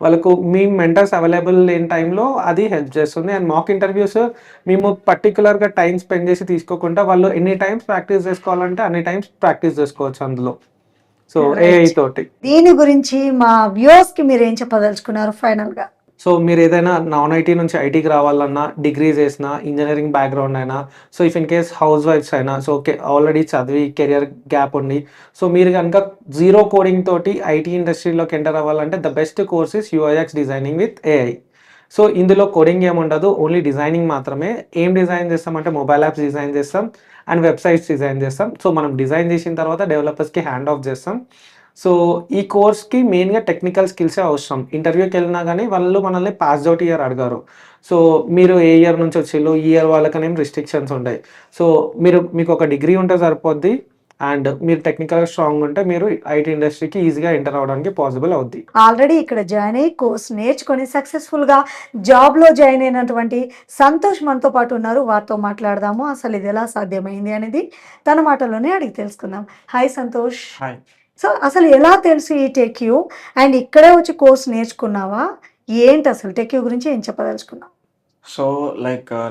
వాళ్ళకు మీ మెంటర్స్ అవైలబుల్ లేని టైంలో అది హెల్ప్ చేస్తుంది. అండ్ మాక్ ఇంటర్వ్యూస్ మేము పర్టికులర్గా టైం స్పెండ్ చేసి తీసుకోకుండా వాళ్ళు ఎన్ని టైమ్స్ ప్రాక్టీస్ చేసుకోవాలంటే అన్ని టైమ్స్ ప్రాక్టీస్ చేసుకోవచ్చు అందులో. సో ఏఐ తోటి దీని గురించి మా వ్యూవర్స్ కి మీరు ఏం చెప్పదలుచుకున్నారు ఫైనల్ గా? సో మీరు ఏదైనా నాన్ ఐటీ నుంచి ఐటీకి రావాలన్నా, డిగ్రీ చేసినా, ఇంజనీరింగ్ బ్యాక్గ్రౌండ్ అయినా, సో ఇఫ్ ఇన్ కేస్ హౌస్ వైఫ్స్ అయినా, సో ఆల్రెడీ చదివి కెరియర్ గ్యాప్ ఉండి, సో మీరు కనుక జీరో కోడింగ్ తోటి ఐటీ ఇండస్ట్రీలోకి ఎంటర్ అవ్వాలంటే the best course is UIX designing with AI. So ఇందులో కోడింగ్ ఏముండదు, ఓన్లీ డిజైనింగ్ మాత్రమే. ఏం డిజైన్ చేస్తామంటే మొబైల్ యాప్స్ డిజైన్ చేస్తాం అండ్ వెబ్సైట్స్ డిజైన్ చేస్తాం. సో మనం డిజైన్ చేసిన తర్వాత డెవలపర్స్కి హ్యాండ్ ఆఫ్ చేస్తాం. సో ఈ కోర్స్కి మెయిన్గా టెక్నికల్ స్కిల్సే అవసరం. ఇంటర్వ్యూకి వెళ్ళినా కానీ వాళ్ళు మనల్ని పాస్ అవుట్ ఇయర్ అడగారు. సో మీరు ఏ ఇయర్ నుంచి వచ్చిళ్ళు, ఈ ఇయర్ వాళ్ళకనేం రిస్ట్రిక్షన్స్ ఉంటాయి. సో మీకు ఒక డిగ్రీ ఉంటే సరిపోద్ది అండ్ మీరు టెక్నికల్గా స్ట్రాంగ్ ఉంటే మీరు ఐటీ ఇండస్ట్రీకి ఈజీగా ఎంటర్ అవ్వడానికి పాసిబుల్ అవుద్ది. ఆల్రెడీ ఇక్కడ జాయిన్ అయ్యి కోర్స్ నేర్చుకొని సక్సెస్ఫుల్గా జాబ్లో జాయిన్ అయినటువంటి సంతోష్ మనతో పాటు ఉన్నారు. వారితో మాట్లాడదాము అసలు ఇది ఎలా సాధ్యమైంది అనేది తన మాటలోనే అడిగి తెలుసుకుందాం. హాయ్ సంతోష్. హాయ్. సో అసలు ఎలా తెలుసు ఈ టెక్యూ అండ్ ఇక్కడే వచ్చి కోర్స్ నేర్చుకున్నావా? ఏంటి అసలు టెక్యూ గురించి ఏం చెప్పదలుచుకున్నావు? సో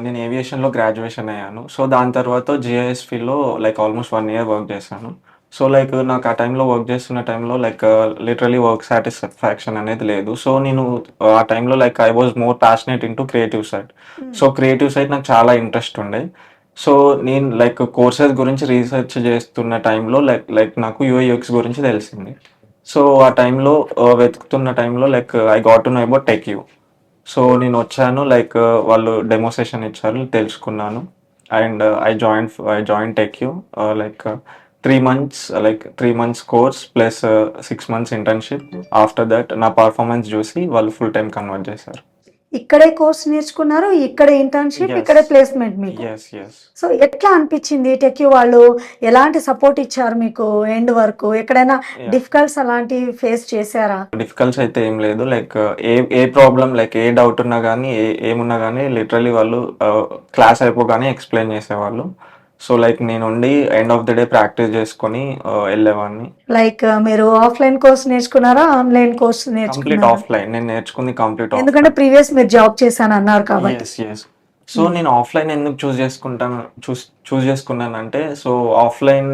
నేను ఏవియేషన్లో గ్రాడ్యుయేషన్ అయ్యాను. సో దాని తర్వాత జిఐఎస్ఫీలో ఆల్మోస్ట్ 1 year వర్క్ చేశాను. సో నాకు ఆ టైంలో వర్క్ చేస్తున్న టైంలో లిటరలీ వర్క్ సాటిస్ఫాక్షన్ అనేది లేదు. సో నేను ఆ టైంలో I was more passionate into creative side. So creative side నాకు చాలా ఇంట్రెస్ట్ ఉండే. సో నేను కోర్సెస్ గురించి రీసెర్చ్ చేస్తున్న టైంలో నాకు యూఐఎక్స్ గురించి తెలిసింది. సో ఆ టైంలో వెతుకుతున్న టైంలో I got to know about టెక్యూ. సో నేను వచ్చాను, వాళ్ళు డెమో సెషన్ ఇచ్చారు, తెలుసుకున్నాను అండ్ ఐ జాయిన్ టెక్యూ. 3 months course plus 6 months internship. After that నా పర్ఫార్మెన్స్ చూసి వాళ్ళు ఫుల్ టైం కన్వర్ట్ చేశారు. ఇక్కడే కోర్స్ నేర్చుకున్నారు, ఇక్కడే ఇంటర్న్షిప్, ఇక్కడే ప్లేస్మెంట్ మీకు. సో ఎట్లా అనిపించింది? టెక్యూ వాళ్ళు ఎలాంటి సపోర్ట్ ఇచ్చారు మీకు ఎండ్ వరకు? ఎక్కడైనా డిఫికల్ట్స్ అలాంటివి ఫేస్ చేశారా? డిఫికల్ట్స్ అయితే ఏం లేదు. ఏ ప్రాబ్లం ఏ డౌట్ ఉన్నా కానీ ఏమున్నా కానీ లిటరలీ వాళ్ళు క్లాస్ అయిపోగానే ఎక్స్ప్లెయిన్ చేసేవాళ్ళు. సో నేనుండి end of the day practice చేసుకొని వెళ్ళేవాడిని. మీరు ఆఫ్లైన్ కోర్స్ నేర్చుకున్నారా, ఆన్లైన్ కోర్స్ కంప్లీట్ నేర్చుకున్నారా? ఆఫ్లైన్. నేను నేర్చుకుంది కంప్లీట్ ఎందుకంటే ప్రీవియస్ మీరు జాబ్ చేశాను అన్నారు కాబట్టి. yes. సో నేను ఆఫ్లైన్ ఎందుకు చూస్ చేసుకున్నానంటే, సో ఆఫ్లైన్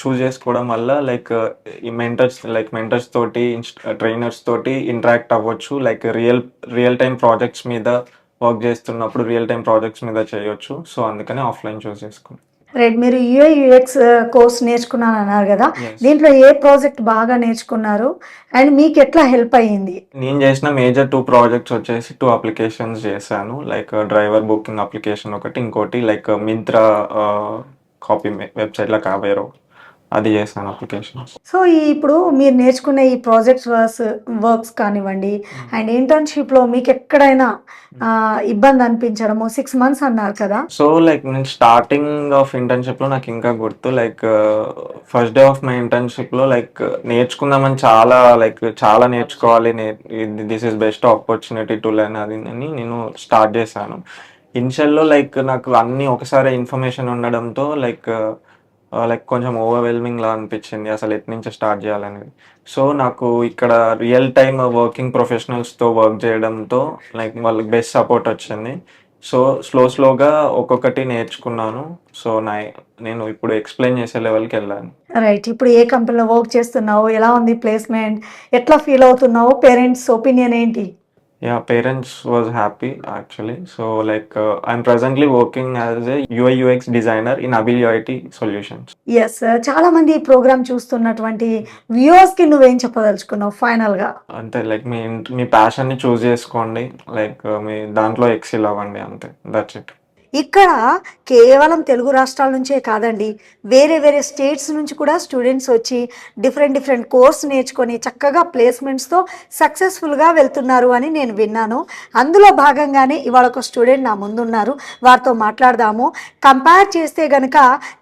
చూస్ చేసుకోవడం వల్ల లైక్ ఈ మెంటర్స్ తోటి ట్రైనర్స్ తోటి ఇంటరాక్ట్ అవ్వచ్చు, లైక్ రియల్ టైం ప్రాజెక్ట్స్ మీద వర్క్ చేస్తున్నప్పుడు రియల్ టైం ప్రాజెక్ట్స్ మీద చేయొచ్చు. సో అందుకని ఆఫ్లైన్ చూస్ చేసుకున్నాను. రైట్, మీరు UI/UX కోర్స్ నేర్చుకున్నాను అన్నారు కదా, Yes. దీంట్లో ఏ ప్రాజెక్ట్ బాగా నేర్చుకున్నారు అండ్ మీకు ఎట్లా హెల్ప్ అయ్యింది? నేను చేసిన మేజర్ 2 ప్రాజెక్ట్స్ వచ్చేసి 2 అప్లికేషన్స్ చేశాను. లైక్ డ్రైవర్ బుకింగ్ అప్లికేషన్ ఒకటి, ఇంకోటి లైక్ మింత్రా కాపీ వెబ్సైట్లో కావేరో అది చేశాను అప్లికేషన్స్. సో ఇప్పుడు మీరు నేర్చుకునే ఈ ప్రాజెక్ట్స్ వర్క్స్ కానివ్వండి అండ్ ఇంటర్న్షిప్లో మీకు ఎక్కడైనా ఇబ్బంది అనిపించడము, 6 months అన్నారు కదా. సో లైక్ నేను స్టార్టింగ్ ఆఫ్ ఇంటర్న్షిప్లో నాకు ఇంకా గుర్తు, like first day of my ఇంటర్న్షిప్లో లైక్ నేర్చుకుందామని చాలా నేర్చుకోవాలి, this is best opportunity to learn అది అని నేను స్టార్ట్ చేశాను. ఇనిషియల్లో లైక్ నాకు అన్నీ ఒకసారి ఇన్ఫర్మేషన్ ఉండడంతో లైక్ కొంచెం ఓవర్వెల్మింగ్ లా అనిపించింది అసలు ఎటు నుంచి స్టార్ట్ చేయాలనేది. సో నాకు ఇక్కడ రియల్ టైమ్ వర్కింగ్ ప్రొఫెషనల్స్తో వర్క్ చేయడంతో లైక్ వాళ్ళకి బెస్ట్ సపోర్ట్ వచ్చింది. సో స్లోగా ఒక్కొక్కటి నేర్చుకున్నాను. సో నేను ఇప్పుడు ఎక్స్ప్లెయిన్ చేసే లెవెల్కి వెళ్ళాను. రైట్, ఇప్పుడు ఏ కంపెనీలో వర్క్ చేస్తున్నావు, ఎలా ఉంది ప్లేస్మెంట్, ఎట్లా ఫీల్ అవుతున్నావు, పేరెంట్స్ ఒపీనియన్ ఏంటి? Yeah, parents was happy actually. So like I'm presently working as a UI/UX designer in Abilio IT Solutions. Yes, చాలా మంది ఈ ప్రోగ్రామ్ చూస్తున్నటువంటి వ్యూవర్స్ కి నువ్వేం చెప్పదలుచుకున్నావు ఫైనల్ గా? అంతే, లైక్ మీ ప్యాషన్ ని చూస్ చేసుకోండి, లైక్ మీ దాంట్లో ఎక్సెల్ అవ్వండి, అంతే, దట్స్ ఇట్. ఇక్కడ కేవలం తెలుగు రాష్ట్రాల నుంచే కాదండి, వేరే స్టేట్స్ నుంచి కూడా స్టూడెంట్స్ వచ్చి డిఫరెంట్ కోర్స్ నేర్చుకొని చక్కగా ప్లేస్మెంట్స్తో సక్సెస్ఫుల్గా వెళ్తున్నారు అని నేను విన్నాను. అందులో భాగంగానే ఇవాళ ఒక స్టూడెంట్ నా ముందున్నారు, వారితో మాట్లాడదాము. కంపేర్ చేస్తే గనక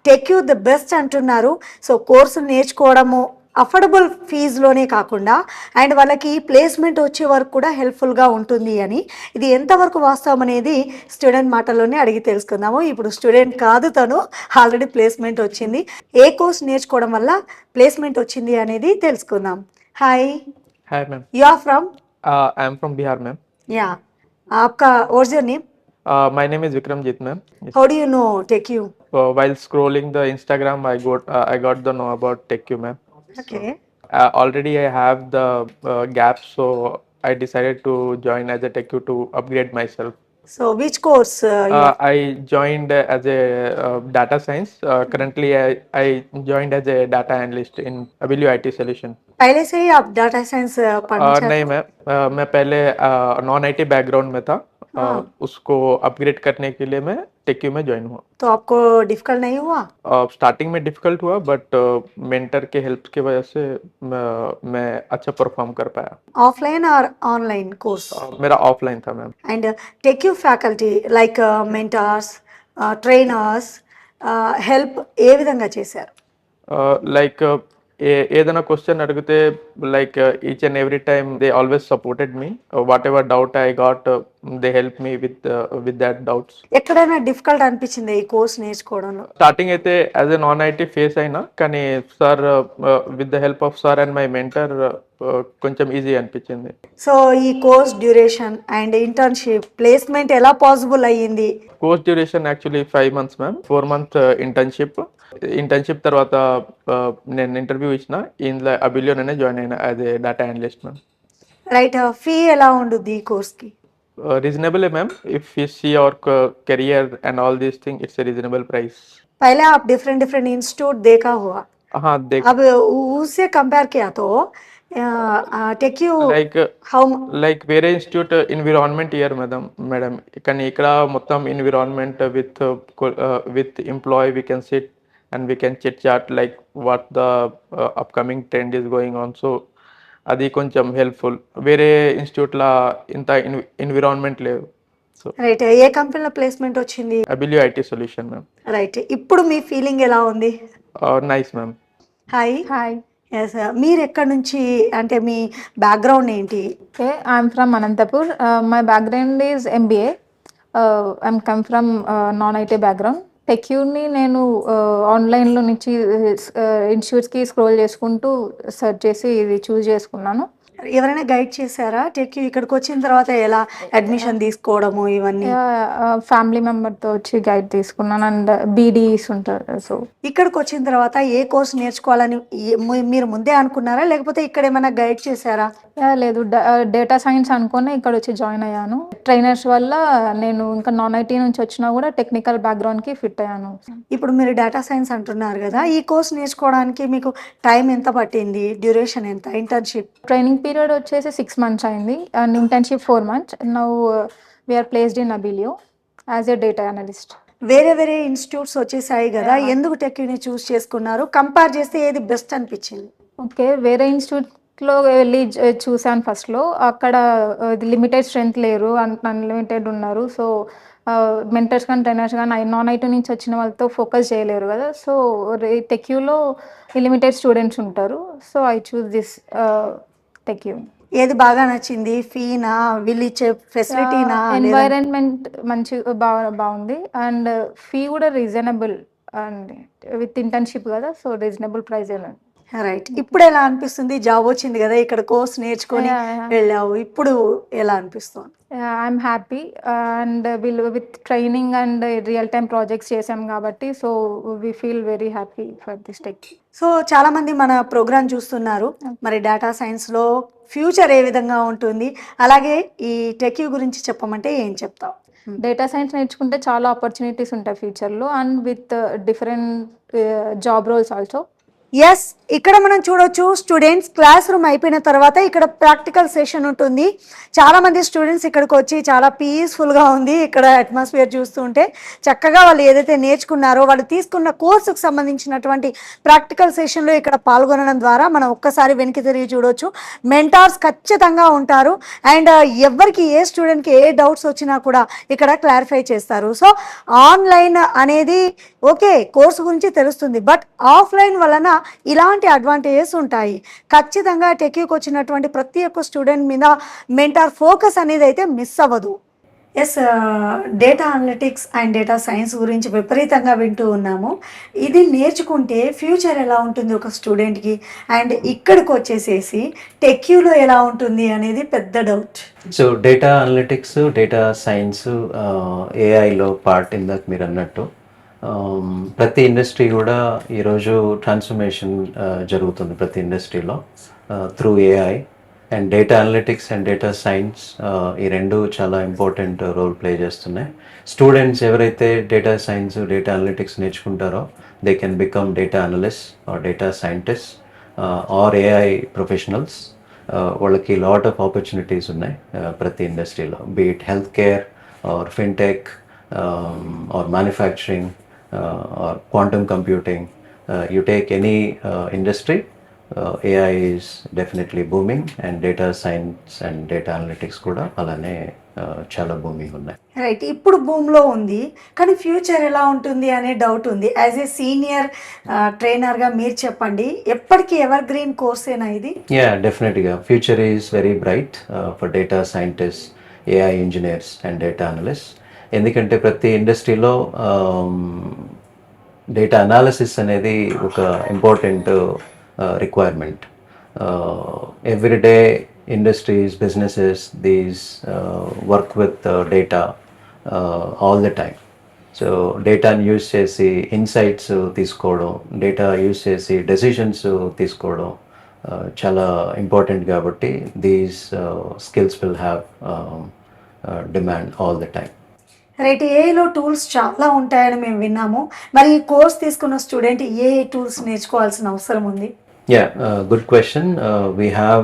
టెక్యూ ది బెస్ట్ అంటున్నారు. సో కోర్సులు నేర్చుకోవడము అఫోర్డబుల్ ఫీజులోనే కాకుండా అండ్ వాళ్ళకి ప్లేస్మెంట్ వచ్చే వరకు కూడా హెల్ప్ఫుల్గా ఉంటుంది అని, ఇది ఎంతవరకు వాస్తవం అనేది స్టూడెంట్ మాటల్లోనే అడిగి తెలుసుకుందాము. ఇప్పుడు స్టూడెంట్ కాదు, తను ఆల్రెడీ ప్లేస్మెంట్ వచ్చింది. ఏ కోర్స్ నేర్చుకోవడం వల్ల ప్లేస్మెంట్ వచ్చింది అనేది తెలుసుకుందాం. Hi. Hi ma'am. You are from? I am from Bihar ma'am. Yeah, आपका what's your name? My name is Vikramjit ma'am. Yes. How do you know TechU? While scrolling the Instagram, I got to know about TechU ma'am. Okay. Already I have the gaps, so I decided to join as a TechU to upgrade myself. So which course you are? I joined as a data science. Currently I joined as a data analyst in Abilio IT Solution. पहले से ही आप data science पढ़ना चाहते? नहीं ma'am, मैं पहले non IT background में था. उसको अपग्रेड करने के लिए मैं टेक्यू में ज्वाइन हुआ. तो आपको डिफिकल्ट नहीं हुआ? स्टार्टिंग में डिफिकल्ट हुआ, बट मेंटर के हेल्प की वजह से मैं अच्छा परफॉर्म कर पाया. ऑफलाइन और ऑनलाइन कोर्स? मेरा ऑफलाइन था ma'am. And TechU faculty like mentors, trainers help ఏ విధంగా చేశారు? Like ఏదైనా క్వశ్చన్ అడిగితే like each and every time they always supported me. What ever doubt I got, they help me with that doubts. ఎక్కడైనా difficult అనిపించింది ఈ course నేర్చుకోవడంలో? Starting అయితే as a non IT face అయినా, కానీ sir with the help of sir and my mentor కొంచెం easy అనిపించింది. So ఈ course duration and internship placement ఎలా పాసిబుల్ అయ్యింది? Course duration actually 5 months ma'am. 4 month internship తర్వాత నేను ఇంటర్వ్యూ ఇచ్చిన, ఇందులో అబిలియోనే జాయిన్ అయినా as a data analyst ma'am. Right, fee ఎలా ఉంటుంది ఈ కోర్స్కి? रीजनेबल है मैम. इफ यू सी और career and all this thing, it's a reasonable price. पहले आप डिफरेंट इंस्टीट्यूट देखा हुआ? हाँ, अब उससे कंपेयर किया तो TechU like వేరే ఇన్స్టిట్యూట్ ఎన్విరాన్మెంట్ ఇయర్ మేడం, కానీ ఇక్కడ మొత్తం environment with employee we can sit and we can chit chat like what the upcoming trend is going on. So అది కొంచెం హెల్ప్ఫుల్. వేరే ఇన్స్టిట్యూట్లా ఇంత ఎన్విరాన్మెంట్ లేదు. సో రైట్, ఏ కంపెనీలో ప్లేస్మెంట్ వచ్చింది? Abilio IT solution ma'am. Right, ఇప్పుడు మీ ఫీలింగ్ ఎలా ఉంది? Nice ma'am. Hi. Hi. Yes, మీరు ఎక్కడి నుంచి, అంటే మీ బ్యాక్గ్రౌండ్ ఏంటి? Okay, I'm from Anantapur. My background is MBA. I'm come from non-IT background. టెక్యూని నేను ఆన్లైన్లో నుంచి ఇన్స్టిట్యూట్స్కి స్క్రోల్ చేసుకుంటూ సెర్చ్ చేసి ఇది చూస్ చేసుకున్నాను. ఎవరైనా గైడ్ చేశారా టెక్ ఇక్కడికి వచ్చిన తర్వాత ఎలా అడ్మిషన్ తీసుకోవడము ఇవన్నీ? ఫ్యామిలీ మెంబర్తో వచ్చి గైడ్ తీసుకున్నాను అండ్ బీడీస్ ఉంటారు. సో ఇక్కడికి వచ్చిన తర్వాత ఏ కోర్స్ నేర్చుకోవాలని మీరు ముందే అనుకున్నారా, లేకపోతే ఇక్కడ ఏమైనా గైడ్ చేశారా? లేదు, డేటా సైన్స్ అనుకుని ఇక్కడ వచ్చి జాయిన్ అయ్యాను. ట్రైనర్స్ వల్ల నేను ఇంకా నాన్ ఐటీ నుంచి వచ్చినా కూడా టెక్నికల్ బ్యాక్గ్రౌండ్కి ఫిట్ అయ్యాను. ఇప్పుడు మీరు డేటా సైన్స్ అంటున్నారు కదా, ఈ కోర్స్ నేర్చుకోవడానికి మీకు టైం ఎంత పట్టింది, డ్యూరేషన్ ఎంత, ఇంటర్న్షిప్? ట్రైనింగ్ పీరియడ్ వచ్చేసి 6 months అయింది and internship 4 months. Now we're placed in అబిలియో యాజ్ ఏ డేటా అనలిస్ట్. వేరే వేరే ఇన్స్టిట్యూట్స్ వచ్చేసాయి కదా, ఎందుకు టెక్ యూని చూస్ చేసుకున్నారు? కంపేర్ చేస్తే ఏది బెస్ట్ అనిపించింది? ఓకే, వేరే ఇన్స్టిట్యూట్లో వెళ్ళి చూసాను ఫస్ట్లో. అక్కడ లిమిటెడ్ స్ట్రెంత్ లేరు, అన్లిమిటెడ్ ఉన్నారు. సో మెంటర్స్ కానీ ట్రైనర్స్ కానీ నాన్ ఐటీ నుంచి వచ్చిన వాళ్ళతో ఫోకస్ చేయలేరు కదా. సో టెక్యూలో లిమిటెడ్ స్టూడెంట్స్ ఉంటారు. సో ఐ చూస్ దిస్ టెక్యూ. ఏది బాగా నచ్చింది? ఫీనా, వీళ్ళు ఇచ్చే ఫెసిలిటీనా? ఎన్వైరన్మెంట్ మంచి బాగుంది అండ్ ఫీ కూడా రీజనబుల్ అండ్ విత్ ఇంటర్న్షిప్ కదా, సో రీజనబుల్ ప్రైస్. రైట్. ఇప్పుడు ఎలా అనిపిస్తుంది? జాబ్ వచ్చింది కదా, ఇక్కడ కోర్స్ నేర్చుకొని వెళ్ళావు, ఇప్పుడు ఎలా అనిపిస్తుంది? ఐఎమ్ హ్యాపీ అండ్ వీళ్ళు with training and real time projects చేసాం కాబట్టి so we feel very happy for this tech. So చాలా మంది మన ప్రోగ్రామ్ చూస్తున్నారు, మరి డేటా సైన్స్లో ఫ్యూచర్ ఏ విధంగా ఉంటుంది, అలాగే ఈ టెక్ గురించి చెప్పమంటే ఏం చెప్తావు? డేటా సైన్స్ నేర్చుకుంటే చాలా ఆపర్చునిటీస్ ఉంటాయి ఫ్యూచర్లో and with different job roles also. Yes, ఇక్కడ మనం చూడొచ్చు స్టూడెంట్స్ క్లాస్ రూమ్ అయిపోయిన తర్వాత ఇక్కడ ప్రాక్టికల్ సెషన్ ఉంటుంది. చాలా మంది స్టూడెంట్స్ ఇక్కడికి వచ్చి చాలా పీస్ఫుల్గా ఉంది ఇక్కడ అట్మాస్ఫియర్ చూస్తుంటే. చక్కగా వాళ్ళు ఏదైతే నేర్చుకున్నారో వాళ్ళు తీసుకున్న కోర్సుకు సంబంధించినటువంటి ప్రాక్టికల్ సెషన్లో ఇక్కడ పాల్గొనడం ద్వారా మనం ఒక్కసారి వెనక్కి తిరిగి చూడొచ్చు. మెంటార్స్ ఖచ్చితంగా ఉంటారు అండ్ ఎవరికి ఏ స్టూడెంట్కి ఏ డౌట్స్ వచ్చినా కూడా ఇక్కడ క్లారిఫై చేస్తారు. సో ఆన్లైన్ అనేది ఓకే కోర్సు గురించి తెలుస్తుంది, బట్ ఆఫ్లైన్ వలన ఇలాంటి అడ్వాంటేజెస్ ఉంటాయి. ఖచ్చితంగా టెక్యూకి వచ్చినటువంటి ప్రతి ఒక్క స్టూడెంట్ మీద మెంటార్ ఫోకస్ అనేది అయితే మిస్ అవ్వదు. Yes, data analytics and data science గురించి విపరీతంగా వింటూ ఉన్నాము. ఇది నేర్చుకుంటే ఫ్యూచర్ ఎలా ఉంటుంది ఒక స్టూడెంట్కి, అండ్ ఇక్కడికి వచ్చేసేసి టెక్యూలో ఎలా ఉంటుంది అనేది పెద్ద doubt. So data analytics, data science, ఏఐలో పార్ట్ ఇందాక మీరు అన్నట్టు ప్రతి ఇండస్ట్రీ కూడా ఈరోజు ట్రాన్స్ఫర్మేషన్ జరుగుతుంది ప్రతి ఇండస్ట్రీలో through AI. And data analytics and data science ఈ రెండు చాలా ఇంపార్టెంట్ రోల్ ప్లే చేస్తున్నాయి. స్టూడెంట్స్ ఎవరైతే డేటా సైన్స్, డేటా అనలిటిక్స్ నేర్చుకుంటారో they can become data analyst or data scientist or AI professionals. వాళ్ళకి లాట్ ఆఫ్ ఆపర్చునిటీస్ ఉన్నాయి ప్రతి ఇండస్ట్రీలో, be it health care or fintech or manufacturing or quantum computing. You take any industry, AI is definitely booming and data science and data analytics కూడా అలానే చాలా booming ఉన్నాయి. Right, ఇప్పుడు భూమిలో ఉంది కానీ ఫ్యూచర్ ఎలా ఉంటుంది అనే డౌట్ ఉంది. యాజ్ ఏ సీనియర్ ట్రైనర్గా మీరు చెప్పండి, ఎప్పటికీ ఎవర్ గ్రీన్ కోర్సేనా ఇది? యా, డెఫినెట్గా future is very bright for data scientist, AI engineers and data analyst. ఎందుకంటే ప్రతి ఇండస్ట్రీలో డేటా అనాలిసిస్ అనేది ఒక important requirement. Everyday industries, businesses, these work with data all the time. So డేటాని యూజ్ చేసి insights తీసుకోవడం, డేటా యూజ్ చేసి decisions తీసుకోవడం చాలా ఇంపార్టెంట్ కాబట్టి these skills will have demand all the time. Right, ఏఐలో టూల్స్ చాలా ఉంటాయని మేము విన్నాము. మరి ఈ కోర్స్ తీసుకున్న స్టూడెంట్ ఏ టూల్స్ నేర్చుకోవాల్సిన అవసరం ఉంది? Yeah, good question. We have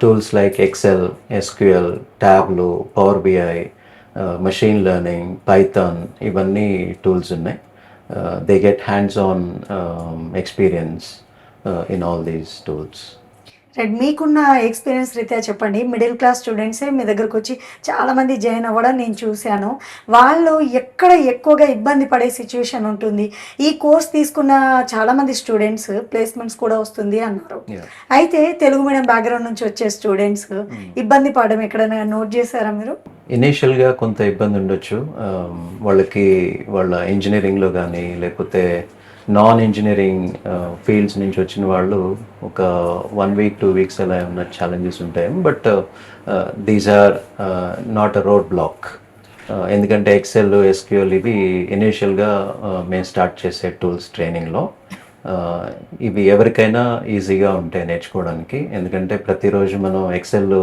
tools like Excel, SQL, Tableau, Power BI, machine learning, Python, ఇవన్నీ tools ఉన్నాయి. They get hands-on experience in all these tools. Right, మీకున్న ఎక్స్పీరియన్స్ రీత్యా చెప్పండి. మిడిల్ క్లాస్ స్టూడెంట్సే మీ దగ్గరకు వచ్చి చాలామంది జాయిన్ అవ్వడం నేను చూశాను. వాళ్ళు ఎక్కడ ఎక్కువగా ఇబ్బంది పడే సిచ్యువేషన్ ఉంటుంది? ఈ కోర్స్ తీసుకున్న చాలామంది స్టూడెంట్స్ ప్లేస్మెంట్స్ కూడా వస్తుంది అన్నారు. అయితే తెలుగు మీడియం బ్యాక్గ్రౌండ్ నుంచి వచ్చే స్టూడెంట్స్ ఇబ్బంది పడడం ఎక్కడైనా నోట్ చేశారా మీరు? ఇనీషియల్గా కొంత ఇబ్బంది ఉండొచ్చు వాళ్ళకి, వాళ్ళ ఇంజనీరింగ్లో కానీ లేకపోతే నాన్ ఇంజనీరింగ్ ఫీల్డ్స్ నుంచి వచ్చిన వాళ్ళు ఒక 1 వీక్ 2 వీక్స్ అలా ఉన్న ఛాలెంజెస్ ఉంటాయి. But these are not a roadblock. ఎందుకంటే ఎక్సెల్, ఎస్క్యూఎల్ ఇవి ఇనీషియల్గా మేము స్టార్ట్ చేసే టూల్స్ ట్రైనింగ్లో. ఇవి ఎవరికైనా ఈజీగా ఉంటాయి నేర్చుకోవడానికి. ఎందుకంటే ప్రతిరోజు మనం ఎక్సెల్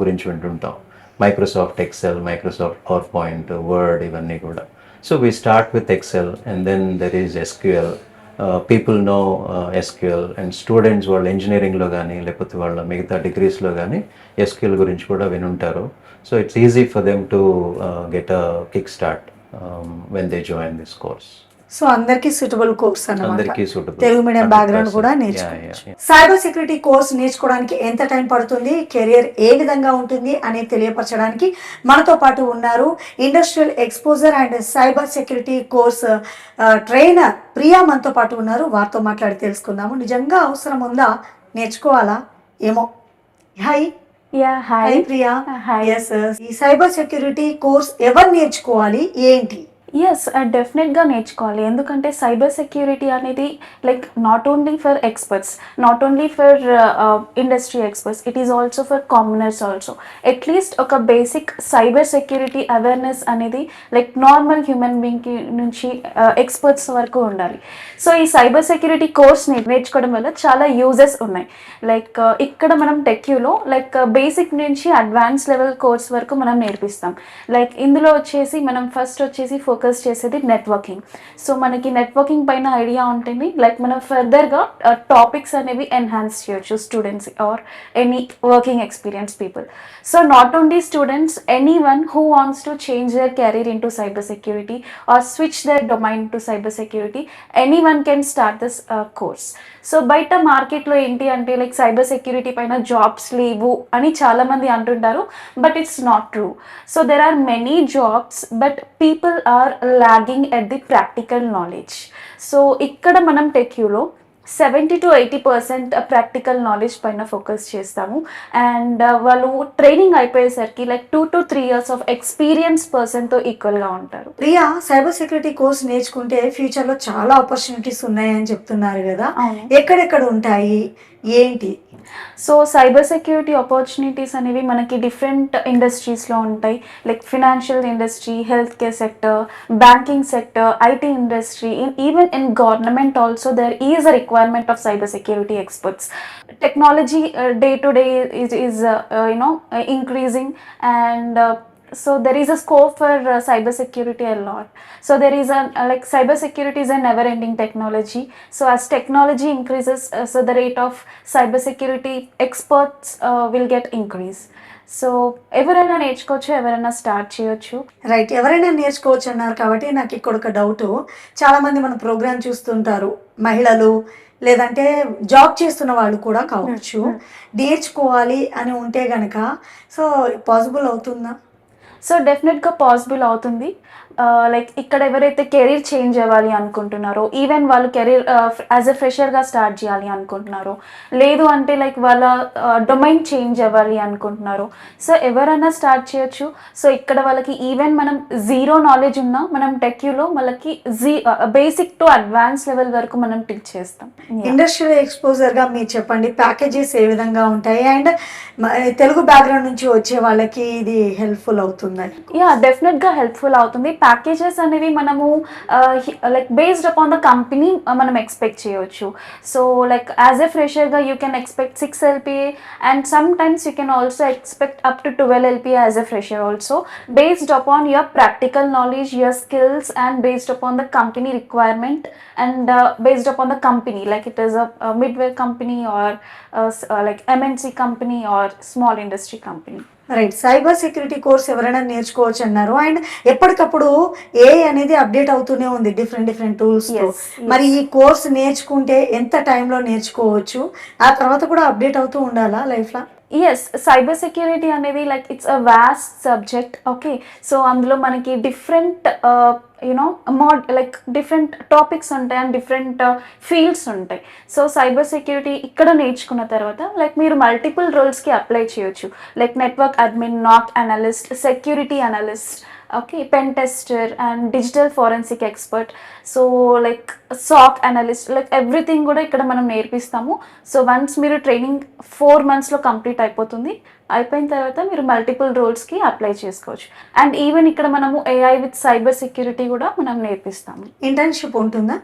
గురించి వింటుంటాం, Microsoft Excel, Microsoft PowerPoint, Word, ఇవన్నీ కూడా. So we start with Excel and then there is SQL. People know SQL and students వాళ్ళు ఇంజనీరింగ్లో కానీ లేకపోతే వాళ్ళ మిగతా డిగ్రీస్లో కానీ ఎస్క్యూఎల్ గురించి కూడా వినుంటారు. So it's easy for them to get a kick start when they join this course. So అందరికీ సూటబుల్ కోర్స్ అన్నమాట. అందరికీ suitable. తెలుగు మీడియం 100%. బ్యాక్గ్రౌండ్ కూడా Yeah, నేర్చుకోవచ్చు. yeah. సైబర్ సెక్యూరిటీ కోర్స్ నేర్చుకోవడానికి ఎంత టైం పడుతుంది, కెరియర్ ఏ విధంగా ఉంటుంది అనేది తెలియపరచడానికి మనతో పాటు ఉన్నారు industrial exposure and cyber security course trainer Priya మనతో పాటు ఉన్నారు. వారితో మాట్లాడి తెలుసుకుందాము. నిజంగా అవసరం ఉందా, నేర్చుకోవాలా ఏమో. Hi hi Priya. ఎస్, ఈ సైబర్ సెక్యూరిటీ కోర్స్ ఎవరు నేర్చుకోవాలి, ఏంటి? ఎస్, డెఫినెట్గా నేర్చుకోవాలి. ఎందుకంటే సైబర్ సెక్యూరిటీ అనేది like not only for experts, not only for industry experts, it is also for commoners also. At least ఒక బేసిక్ సైబర్ సెక్యూరిటీ అవేర్నెస్ అనేది లైక్ నార్మల్ హ్యూమన్ బీయింగ్కి నుంచి ఎక్స్పర్ట్స్ వరకు ఉండాలి. సో ఈ సైబర్ సెక్యూరిటీ కోర్స్ని నేర్చుకోవడం వల్ల చాలా యూజెస్ ఉన్నాయి. లైక్ ఇక్కడ మనం టెక్యూలో లైక్ బేసిక్ నుంచి అడ్వాన్స్ లెవెల్ కోర్స్ వరకు మనం నేర్పిస్తాం. లైక్ ఇందులో వచ్చేసి మనం ఫస్ట్ వచ్చేసి ఫోకస్ చేసేది నెట్వర్కింగ్. సో మనకి నెట్వర్కింగ్ పైన ఐడియా ఉంటుంది. లైక్ మనం ఫర్దర్గా టాపిక్స్ అనేవి ఎన్హాన్స్ చేయొచ్చు students or any working experience people. So not only students, any one who wants to change their career into cybersecurity or switch their domain to cybersecurity, anyone can start this course. So బయట మార్కెట్లో ఏంటి అంటే like cyber security పైన jobs లేవు అని చాలామంది అంటుంటారు, but it's not true. So there are many jobs, but people are lacking at the practical knowledge. So ఇక్కడ మనం టెక్యూలో 70 to 80% ప్రాక్టికల్ నాలెడ్జ్ పైన ఫోకస్ చేస్తాము. అండ్ వాళ్ళు ట్రైనింగ్ అయిపోయేసరికి like 2 to 3 years of experience పర్సన్తో ఈక్వల్గా ఉంటారు. ప్రియా, సైబర్ సెక్యూరిటీ కోర్స్ నేర్చుకుంటే ఫ్యూచర్లో చాలా ఆపర్చునిటీస్ ఉన్నాయని చెప్తున్నారు కదా, ఎక్కడెక్కడ ఉంటాయి, ఏంటి? సో సైబర్ సెక్యూరిటీ ఆపర్చునిటీస్ అనేవి మనకి డిఫరెంట్ ఇండస్ట్రీస్లో ఉంటాయి. Like financial industry, health care sector, banking sector, IT industry, even in government also there is a requirement of cyber security experts. Technology day to day is increasing, and so there is a scope for cyber security a lot. So there is like cyber security is a never ending technology. So as technology increases, so the rate of cyber security experts will get increase. So ఎవరైనా నేర్చుకోవచ్చు, ఎవరైనా start చేయొచ్చు. Right, ఎవరైనా నేర్చుకోవచ్చు అన్నారు కాబట్టి నాకు ఇక్కడ ఒక డౌట్. చాలామంది మన ప్రోగ్రామ్ చూస్తుంటారు, మహిళలు లేదంటే జాబ్ చేస్తున్న వాళ్ళు కూడా కావచ్చు. నేర్చుకోవాలి అని ఉంటే కనుక సో పాసిబుల్ అవుతుందా? సో డెఫినెట్గా పాసిబుల్ అవుతుంది. లైక్ ఇక్కడ ఎవరైతే కెరీర్ చేంజ్ అవ్వాలి అనుకుంటున్నారో, ఈవెన్ వాళ్ళు కెరీర్ యాజ్ ఎ ఫ్రెషర్గా స్టార్ట్ చేయాలి అనుకుంటున్నారో, లేదు అంటే లైక్ వాళ్ళ డొమైన్ చేంజ్ అవ్వాలి అనుకుంటున్నారో, సో ఎవరైనా స్టార్ట్ చేయొచ్చు. సో ఇక్కడ వాళ్ళకి ఈవెన్ మనం జీరో నాలెడ్జ్ ఉన్నా మనం టెక్యూలో వాళ్ళకి బేసిక్ టు అడ్వాన్స్ లెవెల్ వరకు మనం టీచ్ చేస్తాం. ఇండస్ట్రియల్ ఎక్స్పోజర్గా మీరు చెప్పండి, ప్యాకేజెస్ ఏ విధంగా ఉంటాయి, అండ్ తెలుగు బ్యాక్గ్రౌండ్ నుంచి వచ్చే వాళ్ళకి ఇది హెల్ప్ఫుల్ అవుతుంది? డెఫినెట్గా హెల్ప్ఫుల్ అవుతుంది. ప్యాకేజెస్ అనేవి మనము like based upon the company మనం ఎక్స్పెక్ట్ చేయొచ్చు. సో లైక్ యాజ్ ఎ ఫ్రెషర్గా you can expect 6 LPA, and sometimes you can also expect up to 12 LPA as a fresher also, based upon your practical knowledge, your skills, and based upon the company requirement, and based upon the company like it is a మిడ్వేర్ company or like MNC company or small industry company. Right, cyber security course ఎవరైనా నేర్చుకోవచ్చు అన్నారు. And ఎప్పటికప్పుడు అనేది update అవుతూనే ఉంది different tools. మరి ఈ కోర్స్ నేర్చుకుంటే ఎంత టైంలో నేర్చుకోవచ్చు? ఆ తర్వాత కూడా అప్డేట్ అవుతూ ఉండాలా లైఫ్లో? ఎస్, సైబర్ సెక్యూరిటీ అనేది like it's a vast subject. Okay, so అందులో మనకి డిఫరెంట్ లైక్ డిఫరెంట్ టాపిక్స్ ఉంటాయి అండ్ డిఫరెంట్ ఫీల్డ్స్ ఉంటాయి. సో సైబర్ సెక్యూరిటీ ఇక్కడ నేర్చుకున్న తర్వాత లైక్ మీరు మల్టిపుల్ రోల్స్కి అప్లై చేయొచ్చు. Like network admin, NOC analyst, security analyst, okay, pen tester and digital forensic expert, so like SOC analyst, like everything కూడా ఇక్కడ మనం నేర్పిస్తాము. సో వన్స్ మీరు ట్రైనింగ్ 4 monthsలో కంప్లీట్ అయిపోతుంది. అయిపోయిన తర్వాత మీరు మల్టిపుల్ రోల్స్కి అప్లై చేసుకోవచ్చు. అండ్ ఈవెన్ ఇక్కడ మనము AI విత్ సైబర్ సెక్యూరిటీ కూడా మనం నేర్పిస్తాము. ఇంటర్న్షిప్ ఉంటుందా?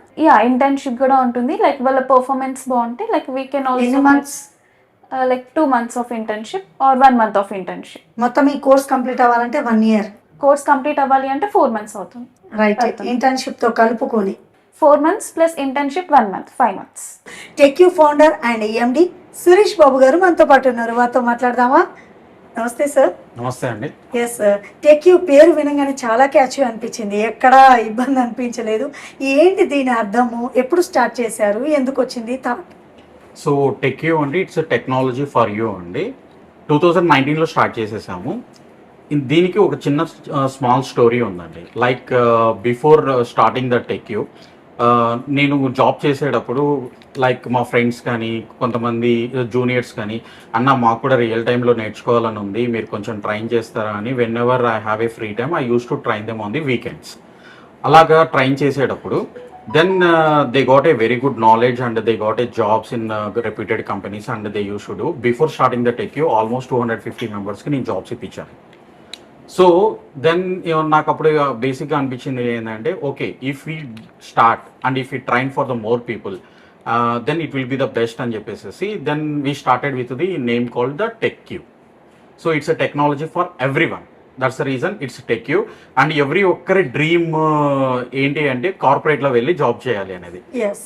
ఇంటర్న్షిప్ కూడా ఉంటుంది. లైక్ వాళ్ళ పర్ఫార్మెన్స్ బాగుంటే లైక్ వీ కెన్ ఎన్ని also months? like 2 months of internship or 1 month of internship. మొత్తం ఈ కోర్స్ కంప్లీట్ అవ్వాలంటే 1 year. కోర్స్ కంప్లీట్ అవ్వాలి అంటే 4 months అవుతుంది. రైట్, ఇంటర్న్షిప్ తో కలుపుకొని 4 months plus internship 1 month, 5 months. TechQ founder and EMD Suresh Babu garu మనతో పాటు ఉన్నారు. వారితో మాట్లాడదామా? నమస్తే సార్. నమస్తే అండి. ఎస్, టెక్యూ పేరు వినగానే చాలా క్యాచ్ అనిపించింది, ఎక్కడా ఇబ్బంది అనిపించలేదు. ఏంటి దీని అర్థము, ఎప్పుడు స్టార్ట్ చేశారు, ఎందుకు వచ్చింది థాట్? సో టెక్యూ అండి, ఇట్స్ టెక్నాలజీ ఫర్ యూ అండి. 2019లో స్టార్ట్ చేసేసాము. దీనికి ఒక చిన్న స్మాల్ స్టోరీ ఉందండి. లైక్ బిఫోర్ స్టార్టింగ్ ద టెక్యూ, నేను జాబ్ చేసేటప్పుడు లైక్ మా ఫ్రెండ్స్ కానీ కొంతమంది జూనియర్స్ కానీ, అన్న మాకు కూడా రియల్ టైంలో నేర్చుకోవాలని ఉంది, మీరు కొంచెం ట్రైన్ చేస్తారా అని, when ever I have a free time I use to train them on the weekends. అలాగా ట్రైన్ చేసేటప్పుడు then they got a very good knowledge and they got a jobs in reputed companies and they used to do. Before starting the TechU, almost 250 members కి నేను jobs ఇప్పించాను. So then నాకు అప్పుడు బేసిక్గా అనిపించింది ఏంటంటే, okay if we start and if we train for the more people then it will be the best అని చెప్పేసి then we started with the name called the TechQ. So it's a technology for everyone. That's the reason it's TechQ. And every ఒక్కరి dream ఏంటి అంటే కార్పొరేట్లో వెళ్ళి job చేయాలి అనేది.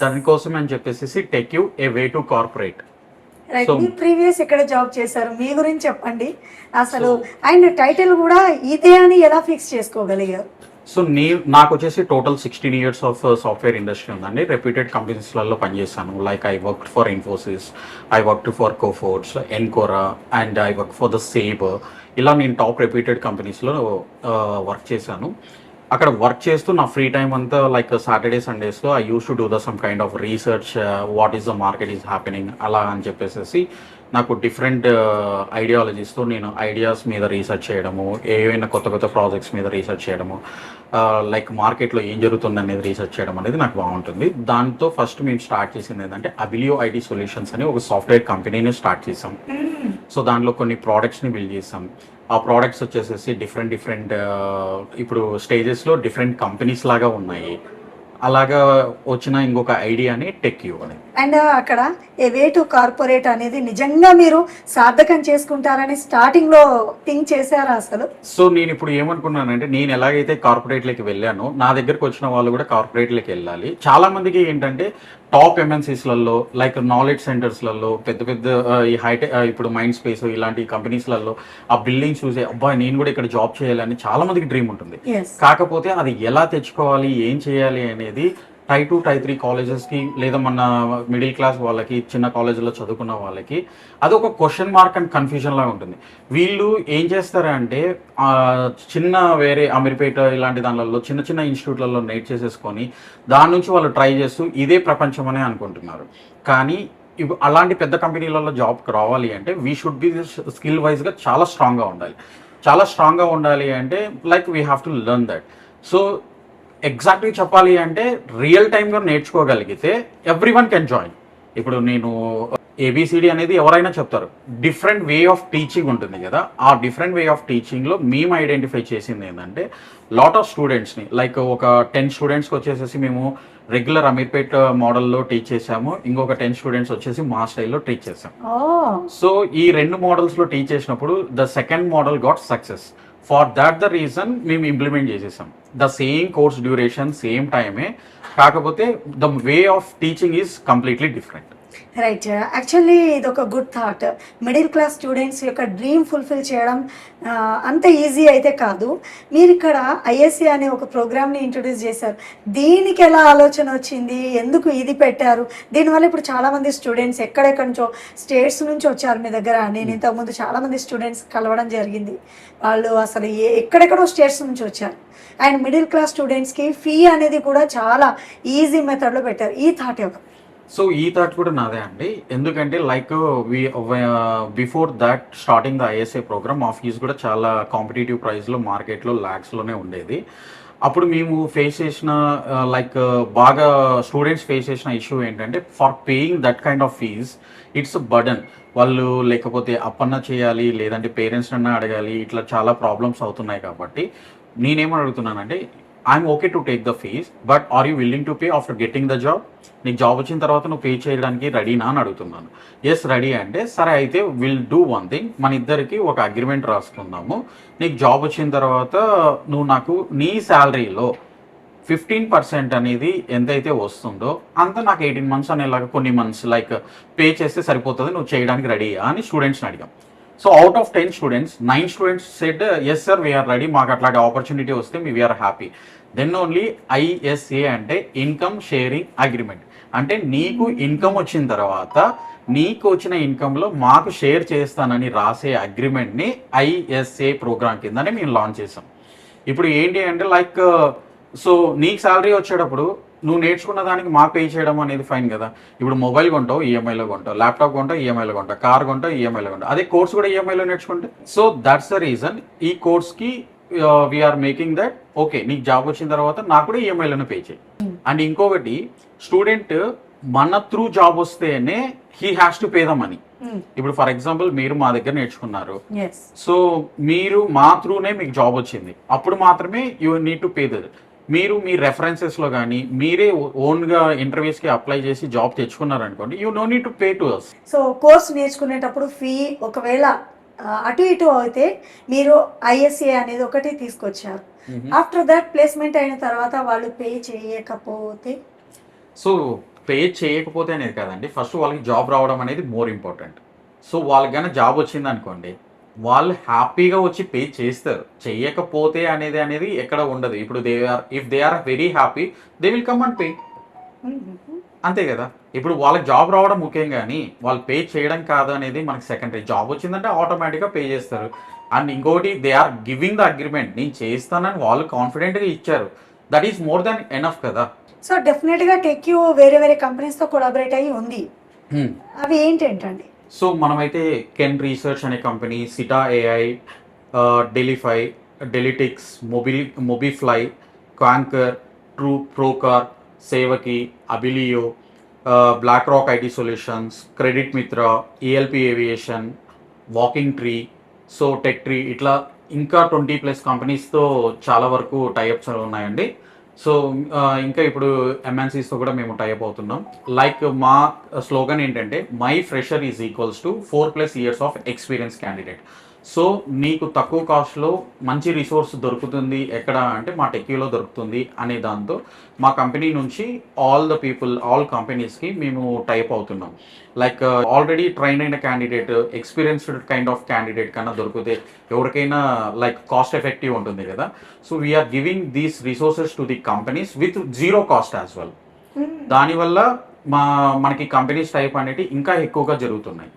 దానికోసం అని చెప్పేసి TechQ a way to corporate. మీ ప్రీవియస్ ఇక్కడ జాబ్ చేశారు, మీ గురించి చెప్పండి అసలు. అండ్ టైటిల్ కూడా ఇదే అని ఎలా ఫిక్స్ చేసుకోగలిగారు? సో నాకు వచ్చేసి total 16 years of software industry ఉందండి. రెప్యూటెడ్ కంపెనీస్లలో పనిచేస్తాను. Like I work for Infosys, I work for Coforge, Encora and I work for the Sabre. ఇలా నేను టాప్ రెప్యూటెడ్ కంపెనీస్లో వర్క్ చేశాను. అక్కడ వర్క్ చేస్తూ నా ఫ్రీ టైం అంతా లైక్ సాటర్డే సండేస్లో I use to do the some kind of research, what is the market is happening అలా అని చెప్పేసి నాకు డిఫరెంట్ ఐడియాలజీస్తో నేను ఐడియాస్ మీద రీసెర్చ్ చేయడము, ఏవైనా కొత్త కొత్త ప్రాజెక్ట్స్ మీద రీసెర్చ్ చేయడము, లైక్ మార్కెట్లో ఏం జరుగుతుంది అనేది రీసెర్చ్ చేయడం అనేది నాకు బాగుంటుంది. దాంతో ఫస్ట్ మేము స్టార్ట్ చేసింది ఏంటంటే అబిలియో ఐటీ సొల్యూషన్స్ అని ఒక సాఫ్ట్వేర్ కంపెనీని స్టార్ట్ చేసాం. సో దాంట్లో కొన్ని ప్రోడక్ట్స్ని బిల్డ్ చేసాం. ఆ ప్రోడక్ట్స్ వచ్చేసేసి డిఫరెంట్ ఇప్పుడు స్టేజెస్లో డిఫరెంట్ కంపెనీస్ లాగా ఉన్నాయి. అలాగా వచ్చిన ఇంకొక ఐడియాని టెక్యూ అని. అండ్ అక్కడ ఏ వే టు కార్పొరేట్ అనేది నిజంగా మీరు సార్థకం చేసుకుంటారని స్టార్టింగ్ లో థింక్ చేశారా అసలు? సో నేను ఇప్పుడు ఏమనుకున్నానంటే, నేను ఎలాగైతే కార్పొరేట్లోకి వెళ్ళానో నా దగ్గరకు వచ్చిన వాళ్ళు కూడా కార్పొరేట్లోకి వెళ్ళాలి. చాలా మందికి ఏంటంటే టాప్ ఎంఎన్సీస్లలో లైక్ నాలెడ్జ్ సెంటర్స్లలో పెద్ద ఈ హైటెక్ ఇప్పుడు మైండ్ స్పేస్ ఇలాంటి కంపెనీస్లలో ఆ బిల్డింగ్స్ చూసే అబ్బాయి నేను కూడా ఇక్కడ జాబ్ చేయాలని చాలా మందికి డ్రీమ్ ఉంటుంది. కాకపోతే అది ఎలా తెచ్చుకోవాలి, ఏం చేయాలి అనేది టై 2 టై 3 కాలేజెస్కి లేదా మన మిడిల్ క్లాస్ వాళ్ళకి, చిన్న కాలేజీలో చదువుకున్న వాళ్ళకి అది ఒక క్వశ్చన్ మార్క్ అండ్ కన్ఫ్యూజన్లా ఉంటుంది. వీళ్ళు ఏం చేస్తారంటే చిన్న వేరే అమీర్పేట ఇలాంటి దానిలలో చిన్న ఇన్స్టిట్యూట్లలో నేట్ చేసేసుకొని దాని నుంచి వాళ్ళు ట్రై చేస్తూ ఇదే ప్రపంచం అనే అనుకుంటున్నారు. కానీ అలాంటి పెద్ద కంపెనీలలో జాబ్కి రావాలి అంటే వీ షుడ్ బి స్కిల్ వైజ్గా చాలా స్ట్రాంగ్గా ఉండాలి అంటే like we have to learn that. So exactly చెప్పాలి అంటే రియల్ టైమ్గా నేర్చుకోగలిగితే ఎవ్రీ వన్ కెన్ జాయిన్. ఇప్పుడు నేను ఏబిసిడి అనేది ఎవరైనా చెప్తారు, డిఫరెంట్ వే ఆఫ్ టీచింగ్ ఉంటుంది కదా. ఆ డిఫరెంట్ వే ఆఫ్ టీచింగ్లో మేము ఐడెంటిఫై చేసింది ఏంటంటే లాట్ ఆఫ్ స్టూడెంట్స్ని లైక్ ఒక 10 స్టూడెంట్స్కి వచ్చేసేసి మేము రెగ్యులర్ అమీర్పేట్ మోడల్లో టీచ్ చేసాము, ఇంకొక 10 స్టూడెంట్స్ వచ్చేసి మా స్టైల్లో టీచ్ చేసాము. సో ఈ 2 మోడల్స్లో టీచ్ చేసినప్పుడు the second model got success. For that the reason మేము ఇంప్లిమెంట్ చేసేసాం. The same course duration, same టైమే, కాకపోతే the way of teaching is completely different. Right, actually ఇది ఒక good thought. Middle class students యొక్క dream fulfil చేయడం అంత easy అయితే కాదు. మీరు ఇక్కడ ఐఎస్సి అనే ఒక ప్రోగ్రామ్ని ఇంట్రొడ్యూస్ చేశారు. దీనికి ఎలా ఆలోచన వచ్చింది, ఎందుకు ఇది పెట్టారు? దీనివల్ల ఇప్పుడు చాలామంది స్టూడెంట్స్ ఎక్కడెక్కడి నుంచో స్టేట్స్ నుంచి వచ్చారు మీ దగ్గర. నేను ఇంతకుముందు చాలామంది స్టూడెంట్స్ కలవడం జరిగింది. వాళ్ళు అసలు ఎక్కడెక్కడో స్టేట్స్ నుంచి వచ్చారు. అండ్ మిడిల్ క్లాస్ స్టూడెంట్స్కి ఫీ అనేది కూడా చాలా ఈజీ మెథడ్లో పెట్టారు. ఈ థాట్ ఎవరు? సో ఈ థాట్ కూడా నాదే అండి. ఎందుకంటే like before that starting the ISA program మా ఫీజు కూడా చాలా కాంపిటేటివ్ ప్రైస్లో మార్కెట్లో ల్యాక్స్లోనే ఉండేది. అప్పుడు మేము ఫేస్ చేసిన బాగా స్టూడెంట్స్ ఫేస్ చేసిన ఇష్యూ ఏంటంటే for paying that kind of fees it's burden. వాళ్ళు లేకపోతే అప్పన్న చేయాలి, లేదంటే పేరెంట్స్ అన్నా అడగాలి, ఇట్లా చాలా ప్రాబ్లమ్స్ అవుతున్నాయి. కాబట్టి నేనేమని అడుగుతున్నానంటే I'm okay to take the fees, but are you willing to pay after getting the job? నీకు జాబ్ వచ్చిన తర్వాత నువ్వు పే చేయడానికి రెడీనా అని అడుగుతున్నాను. ఎస్ రెడీ అంటే సరే అయితే విల్ డూ వన్ థింగ్, మన ఇద్దరికి ఒక అగ్రిమెంట్ రాసుకుందాము. నీకు జాబ్ వచ్చిన తర్వాత నువ్వు నాకు నీ శాలరీలో 15% అనేది ఎంతైతే వస్తుందో అంత నాకు 18 months అనేలాగా కొన్ని మంత్స్ పే చేస్తే సరిపోతుంది, నువ్వు చేయడానికి రెడీయా అని స్టూడెంట్స్ని అడిగాం. So out of 10 students 9 students said yes sir we're ready, మాకు అట్లాంటి ఆపర్చునిటీ వస్తే we're happy. Then only ISA అంటే ఇన్కమ్ షేరింగ్ అగ్రిమెంట్. అంటే నీకు ఇన్కమ్ వచ్చిన తర్వాత నీకు వచ్చిన ఇన్కంలో మాకు షేర్ చేస్తానని రాసే అగ్రిమెంట్ని ఐఎస్ఏ ప్రోగ్రామ్ కిందనే మేము లాంచ్ చేసాం. ఇప్పుడు ఏంటి అంటే సో నీకు శాలరీ వచ్చేటప్పుడు నువ్వు నేర్చుకున్న దానికి మాకు పే చేయడం అనేది ఫైన్ కదా. ఇప్పుడు మొబైల్ కొంటావు ఈఎంఐలో కొంటావు, ల్యాప్టాప్ కొంటావు ఈఎంఐలో కొంటావు, కార్ కొంటావు ఈఎంఐలో కొంటావు, అదే కోర్స్ కూడా ఈఎంఐలో నేర్చుకుంటే. సో దట్స్ ద రీజన్ ఈ కోర్స్కి వీఆర్ మేకింగ్ దట్ ఓకే నీకు జాబ్ వచ్చిన తర్వాత నాకు కూడా ఈఎంఐలోనే పే చేయి. అండ్ ఇంకొకటి స్టూడెంట్ మన త్రూ జాబ్ వస్తేనే he has to pay the money. ఇప్పుడు ఫర్ ఎగ్జాంపుల్ మీరు మా దగ్గర నేర్చుకున్నారు, సో మీరు మా త్రూనే మీకు జాబ్ వచ్చింది, అప్పుడు మాత్రమే you need to pay the. మీరు మీ రెఫరెన్సెస్లో కానీ మీరే ఓన్గా ఇంటర్వ్యూస్కి అప్లై చేసి జాబ్ తెచ్చుకున్నారనుకోండి, you no need to pay to us. So course నేర్చుకునేటప్పుడు ఫీ ఒకవేళ అటు ఇటు అయితే మీరు ఐఎస్ఏ అనేది ఒకటి తీసుకొచ్చారు. ఆఫ్టర్ దట్ ప్లేస్మెంట్ అయిన తర్వాత వాళ్ళు పే చేయకపోతే? సో పే చేయకపోతే అనేది కాదండి, ఫస్ట్ వాళ్ళకి జాబ్ రావడం అనేది మోర్ ఇంపార్టెంట్. సో వాళ్ళకి కానీ జాబ్ వచ్చింది అనుకోండి, వాళ్ళు హ్యాపీగా వచ్చి పే చేస్తారు. చేయకపోతే అనేది ఎక్కడ ఉండదు. ఇప్పుడు if they are very happy they will come and pay, అంతే కదా. ఇప్పుడు వాళ్ళకి జాబ్ రావడం ముఖ్యం, కానీ వాళ్ళు పే చేయడం కాదు అనేది మనకి సెకండరీ. జాబ్ వచ్చిందంటే ఆటోమేటిక్గా పే చేస్తారు. అండ్ ఇంకోటి they are giving the agreement, నేను చేస్తానని వాళ్ళు కాన్ఫిడెంట్గా ఇచ్చారు, that is more than enough కదా. సో డెఫినెట్గా టెక్యూ వేరే వేరే కంపెనీస్తో కొలాబరేట్ అయ్యి ఉంది. అవి ఏంటండి? సో మనమైతే కెన్ రీసెర్చ్ అనే కంపెనీ, సిటా ఏఐ, డెలిఫై, డెలిటిక్స్, మొబిఫ్లై, క్వాంకర్, ట్రూ ప్రోకార్, సేవకి, అబిలియో, Black Rock IT Solutions, Credit Mitra, ELP Aviation, Walking Tree, so Tech Tree, ఇట్లా ఇంకా 20+ కంపెనీస్తో చాలా వరకు టైఅప్స్ ఉన్నాయండి. సో ఇంకా ఇప్పుడు ఎంఎన్సీస్తో కూడా మేము టైఅప్ అవుతున్నాం. మా స్లోగన్ ఏంటంటే my fresher is equals to 4+ years of experience candidate. So నీకు తక్కువ కాస్ట్లో మంచి రిసోర్స్ దొరుకుతుంది ఎక్కడ అంటే మా టెక్యూలో దొరుకుతుంది అనే దాంతో మా కంపెనీ నుంచి ఆల్ కంపెనీస్కి మేము టైప్ అవుతున్నాం. ఆల్రెడీ ట్రైన్ అయిన candidate, experienced kind of candidate కన్నా దొరికితే ఎవరికైనా కాస్ట్ ఎఫెక్టివ్ ఉంటుంది కదా. So we are giving these resources to the companies with zero cost as well. దానివల్ల మనకి కంపెనీస్ టైప్ అనేవి ఇంకా ఎక్కువగా జరుగుతున్నాయి.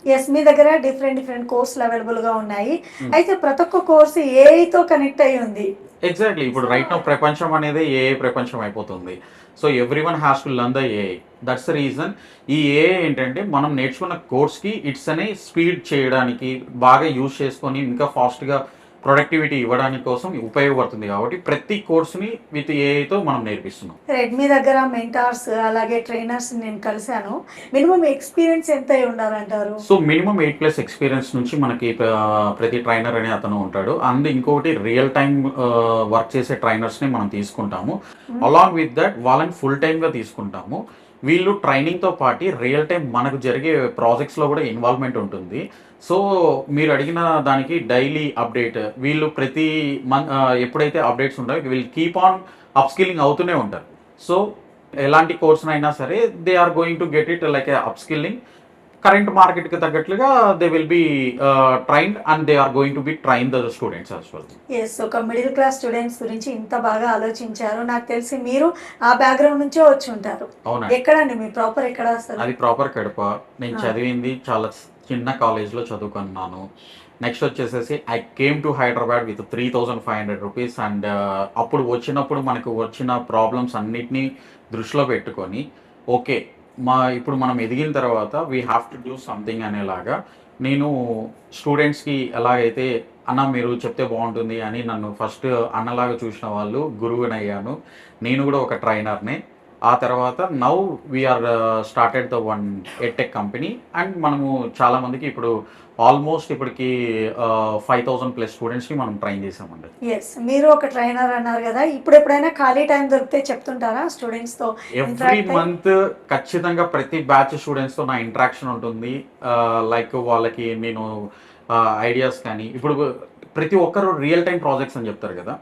ఎస్, మీ దగ్గర డిఫరెంట్ కోర్సులు అవైలబుల్గా ఉన్నాయి. అయితే ప్రతి ఒక్క కోర్సు ఏఐతో కనెక్ట్ అయి ఉంది. ఎగ్జాక్ట్లీ. ఇప్పుడు రైట్ నౌ ప్రపంచం అనేది ఏఐ ప్రపంచం అయిపోతుంది. So everyone has to learn the AI. That's the reason ఈ ఏఐ ఏంటంటే మనం నేర్చుకున్న కోర్స్కి ఇట్స్ అనే స్పీడ్ చేయడానికి బాగా యూజ్ చేసుకొని ఇంకా ఫాస్ట్గా ప్రొడక్టివిటీ ఇవ్వడానికి కోసం ఉపయోగపడుతుంది. కాబట్టి ప్రతి కోర్సుని విత్ ఏఐతో మనం నేర్పిస్తున్నాం. రెడ్మీ దగ్గర మెంటార్స్ అలాగే ట్రైనర్స్ నేను కలిశాను. మినిమం ఎక్స్పీరియన్స్ ఎంత ఉండాలంటారు? సో మినిమం 8+ ఎక్స్పీరియన్స్ నుంచి మనకి ప్రతి ట్రైనర్ అనే అతను ఉంటాడు. అండ్ ఇంకొకటి రియల్ టైం వర్క్ చేసే ట్రైనర్స్ని మనం తీసుకుంటాము. అలాంగ్ విత్ దట్ వాళ్ళని ఫుల్ టైమ్గా తీసుకుంటాము. వీళ్ళు ట్రైనింగ్తో పాటు రియల్ టైం మనకు జరిగే ప్రాజెక్ట్స్లో కూడా ఇన్వాల్వ్మెంట్ ఉంటుంది. సో మీరు అడిగిన దానికి డైలీ అప్డేట్ వీళ్ళు ప్రతి ఎప్పుడైతే అప్డేట్స్ ఉంటాయో వీళ్ళు కీప్ ఆన్ అప్స్కిల్లింగ్ అవుతూనే ఉంటారు. సో ఎలాంటి కోర్సునైనా సరే they are going to get it like upskilling. Current మార్కెట్కి తగ్గట్లుగా they will be trained and they are going to be train the students as well. Yes, ఒక మిడిల్ క్లాస్ స్టూడెంట్స్ గురించి ఇంత బాగా ఆలోచించారు. నాకు తెలిసి మీరు ఆ బ్యాక్గ్రౌండ్ నుంచే వచ్చి ఉంటారు. అవునండి. ఎక్కడండి మీ ప్రాపర్ ఎక్కడ? అది ప్రాపర్ కడప. నేను చదివింది చాలా చిన్న కాలేజ్లో చదువుకున్నాను. నెక్స్ట్ వచ్చేసేసి I came to Hyderabad with 3,500 rupees. And అప్పుడు వచ్చినప్పుడు మనకు వచ్చిన ప్రాబ్లమ్స్ అన్నిటినీ దృష్టిలో పెట్టుకొని ఓకే ఇప్పుడు మనం ఎదిగిన తర్వాత we have to do something అనేలాగా నేను స్టూడెంట్స్కి ఎలాగైతే అన్న మీరు చెప్తే బాగుంటుంది అని నన్ను ఫస్ట్ అన్నలాగా చూసిన వాళ్ళు గురువునయ్యాను. నేను కూడా ఒక ట్రైనర్నే. ఆ తర్వాత now we are started the one edtech company and మనము చాలామందికి ఇప్పుడు ఆల్మోస్ట్ ఇప్పటికి 5,000+ స్టూడెంట్స్కి మనం ట్రైన్ చేసామండి. ఎస్, మీరు ఒక ట్రైనర్ అన్నారు కదా, ఇప్పుడు ఎప్పుడైనా ఖాళీ టైం దొరికితే చెప్తుంటారా స్టూడెంట్స్తో? ఎవ్రీ మంత్ ఖచ్చితంగా ప్రతి బ్యాచ్ స్టూడెంట్స్తో నా ఇంటరాక్షన్ ఉంటుంది. లైక్ వాళ్ళకి నేను ఐడియాస్ కానీ, ఇప్పుడు ప్రతి ఒక్కరు రియల్ టైం ప్రాజెక్ట్స్ అని చెప్తారు కదా,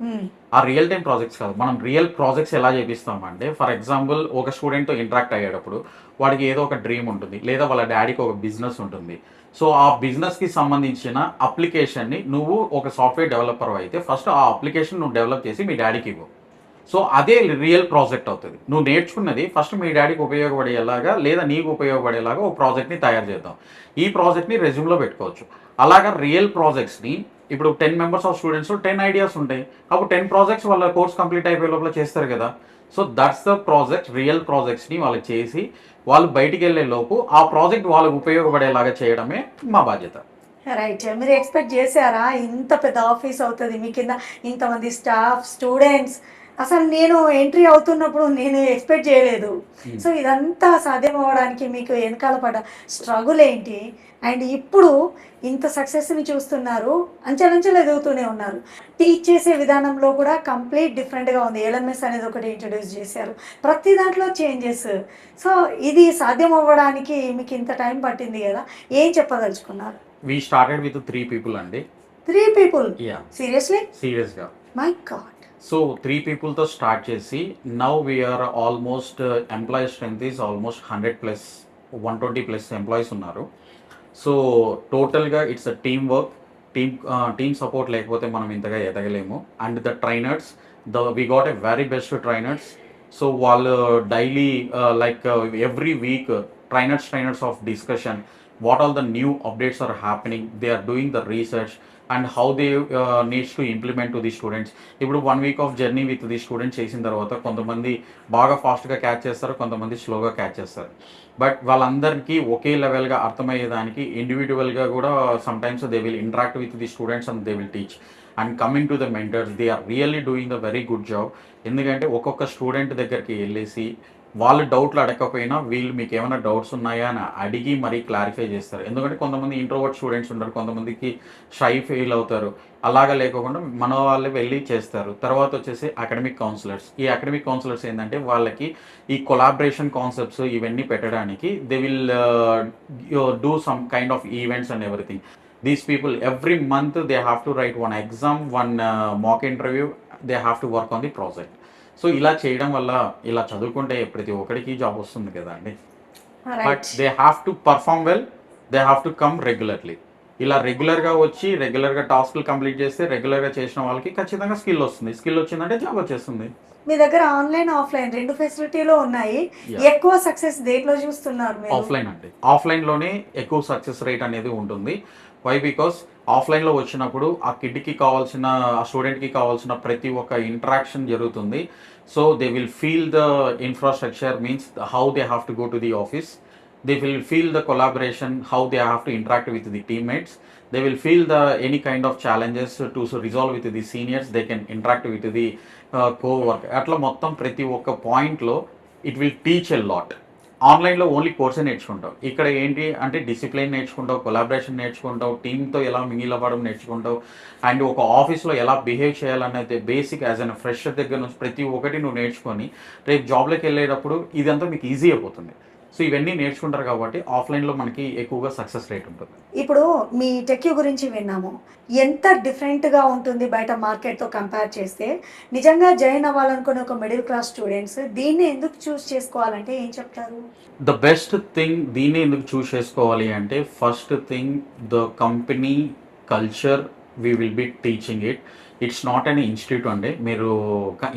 ఆ రియల్ టైం ప్రాజెక్ట్స్ కాదు, మనం రియల్ ప్రాజెక్ట్స్ ఎలా చేపిస్తామంటే ఫర్ ఎగ్జాంపుల్ ఒక స్టూడెంట్తో ఇంటరాక్ట్ అయ్యేటప్పుడు వాడికి ఏదో ఒక డ్రీమ్ ఉంటుంది, లేదా వాళ్ళ డాడీకి ఒక బిజినెస్ ఉంటుంది. సో ఆ బిజినెస్కి సంబంధించిన అప్లికేషన్ని నువ్వు ఒక సాఫ్ట్వేర్ డెవలపర్ అయితే ఫస్ట్ ఆ అప్లికేషన్ నువ్వు డెవలప్ చేసి మీ డాడీకి ఇవ్వు. సో అదే రియల్ ప్రాజెక్ట్ అవుతుంది. నువ్వు నేర్చుకున్నది ఫస్ట్ మీ డాడీకి ఉపయోగపడేలాగా లేదా నీకు ఉపయోగపడేలాగా ఒక ప్రాజెక్ట్ని తయారు చేద్దాం. ఈ ప్రాజెక్ట్ని రెజ్యూమ్లో పెట్టుకోవచ్చు. అలాగా రియల్ ప్రాజెక్ట్స్ని ఇప్పుడు 10 మెంబర్స్ ఆఫ్ స్టూడెంట్స్ 10 ఐడియాస్ ఉంటాయి. అప్పుడు 10 ప్రాజెక్ట్స్ వాళ్ళ కోర్స్ కంప్లీట్ అయిపోయే లోపల చేస్తారు కదా. So that's the project. Real ప్రాజెక్ట్స్ని వాళ్ళు చేసి వాళ్ళు బయటికి వెళ్ళే లోపు ఆ ప్రాజెక్ట్ వాళ్ళకు ఉపయోగపడేలాగా చేయడమే మా బాధ్యత. రైట్. మీరు ఎక్స్పెక్ట్ చేశారా ఇంత పెద్ద ఆఫీస్ అవుతుంది, మీ కింద ఇంతమంది స్టాఫ్, స్టూడెంట్స్? అసలు నేను ఎంట్రీ అవుతున్నప్పుడు నేను ఎక్స్పెక్ట్ చేయలేదు. సో ఇదంతా సాధ్యం అవ్వడానికి మీకు వెనకాల పడ్డ స్ట్రగుల్ ఏంటి? అండ్ ఇప్పుడు ఇంత సక్సెస్ని చూస్తున్నారు, అంచెలంచెలు ఎదుగుతూనే ఉన్నారు. టీచ్ చేసే విధానంలో కూడా కంప్లీట్ డిఫరెంట్గా ఉంది. LMS అనేది ఒకటి ఇంట్రడ్యూస్ చేశారు, ప్రతి దాంట్లో చేంజెస్. సో ఇది సాధ్యం అవ్వడానికి మీకు ఇంత టైం పట్టింది కదా, ఏం చెప్పదలుచుకున్నారు? వీ స్టార్టెడ్ విత్ 3 people అండి. 3 people? Yeah, seriously? సీరియస్గా. My God. సో 3 peopleతో స్టార్ట్ చేసి now we're almost employee strength is almost 100+, 120+ employees ఉన్నారు. సో టోటల్గా it's a team work. Team support లేకపోతే మనం ఇంతగా ఎదగలేము. And the trainers, we got a very best trainers. So వాళ్ళు daily like every week trainers of discussion, what all the new updates are happening, they are doing the research and how they needs to implement to the students. ఇప్పుడు 1 week of journey with the students చేసిన తర్వాత కొంతమంది బాగా ఫాస్ట్గా catch చేస్తారు, కొంతమంది స్లోగా catch చేస్తారు. బట్ వాళ్ళందరికీ ఒకే లెవెల్గా అర్థమయ్యేదానికి ఇండివిజువల్గా కూడా sometimes they will interact with the students and they will teach. And coming to the mentors, they are really doing the very good job. ఎందుకంటే ఒక్కొక్క స్టూడెంట్ దగ్గరికి వెళ్ళేసి వాళ్ళు డౌట్లు అడగకపోయినా వీళ్ళు మీకు ఏమైనా డౌట్స్ ఉన్నాయా అని అడిగి మరీ క్లారిఫై చేస్తారు. ఎందుకంటే కొంతమంది ఇంట్రోవర్ట్ స్టూడెంట్స్ ఉంటారు, కొంతమందికి షై ఫీల్ అవుతారు. అలాగా లేకుండా మన వాళ్ళే వెళ్ళి చేస్తారు. తర్వాత వచ్చేసి అకాడమిక్ కౌన్సిలర్స్. ఈ అకాడమిక్ కౌన్సిలర్స్ ఏంటంటే వాళ్ళకి ఈ కొలాబరేషన్ కాన్సెప్ట్స్ ఇవన్నీ పెట్టడానికి they will do some kind of events and everything. These people every month they have to write one exam, one mock interview, they have to work on the project. So ఇలా చేయడం వల్ల ఇలా చదువుకుంటే ప్రతి ఒక్కడికి job వస్తుంది కదా అండి. But they have to perform well, they have to come regularly. ఇలా రెగ్యులర్గా వచ్చి రెగ్యులర్గా టాస్క్లు కంప్లీట్ చేస్తే రెగ్యులర్గా చేసిన వాళ్ళకి ఖచ్చితంగా స్కిల్ వస్తుంది. స్కిల్ వచ్చిందంటే జాబ్ వచ్చేస్తుంది. మీ దగ్గర ఆన్లైన్, ఆఫ్లైన్ 2 ఫెసిలిటీలో ఉన్నాయి. ఎక్కువ సక్సెస్ దేంట్లో చూస్తున్నారు మీరు? ఆఫ్లైన్ అండి. ఆఫ్లైన్లోనే ఎక్కువ సక్సెస్ రేట్ అనేది ఉంటుంది. వై? బికాస్ ఆఫ్లైన్లో వచ్చినప్పుడు ఆ కిడ్కి కావాల్సిన, ఆ స్టూడెంట్కి కావాల్సిన ప్రతి ఒక్క ఇంటరాక్షన్ జరుగుతుంది. So they will feel the infrastructure, means how they have to go to the office. They will feel the collaboration, how they have to interact with the teammates. They will feel the any kind of challenges to resolve with the seniors. They can interact with the co-work. అట్లా మొత్తం ప్రతి ఒక్క పాయింట్లో it will teach a lot. ఆన్లైన్లో only కోర్సే నేర్చుకుంటావు. ఇక్కడ ఏంటి అంటే discipline నేర్చుకుంటావు, collaboration నేర్చుకుంటావు, టీంతో ఎలా మింగిల్ అవ్వడం నేర్చుకుంటావు, అండ్ ఒక ఆఫీస్లో ఎలా బిహేవ్ చేయాలనేది బేసిక్ యాజ్ అన్ ఫ్రెషర్ దగ్గర నుంచి ప్రతి ఒక్కటి నువ్వు నేర్చుకొని రేపు జాబ్లోకి వెళ్ళేటప్పుడు ఇదంతా మీకు ఈజీ అయిపోతుంది. సో ఇవన్నీ నేర్చుకుంటారు కాబట్టి ఆఫ్లైన్లో మనకి ఎక్కువగా సక్సెస్ రేట్ ఉంటుంది. ఇప్పుడు మీ టెక్యూ గురించి విన్నాము, ఎంత డిఫరెంట్గా ఉంటుంది బయట మార్కెట్తో కంపేర్ చేస్తే. నిజంగా జాయిన్ అవ్వాలనుకునే ఒక మిడిల్ క్లాస్ స్టూడెంట్స్ దీన్ని ఎందుకు చూస్ చేసుకోవాలంటే ఏం చెప్తారు? ద బెస్ట్ థింగ్ దీన్ని ఎందుకు చూస్ చేసుకోవాలి అంటే, first thing the company culture we will be teaching it. It's not an institute అండి. మీరు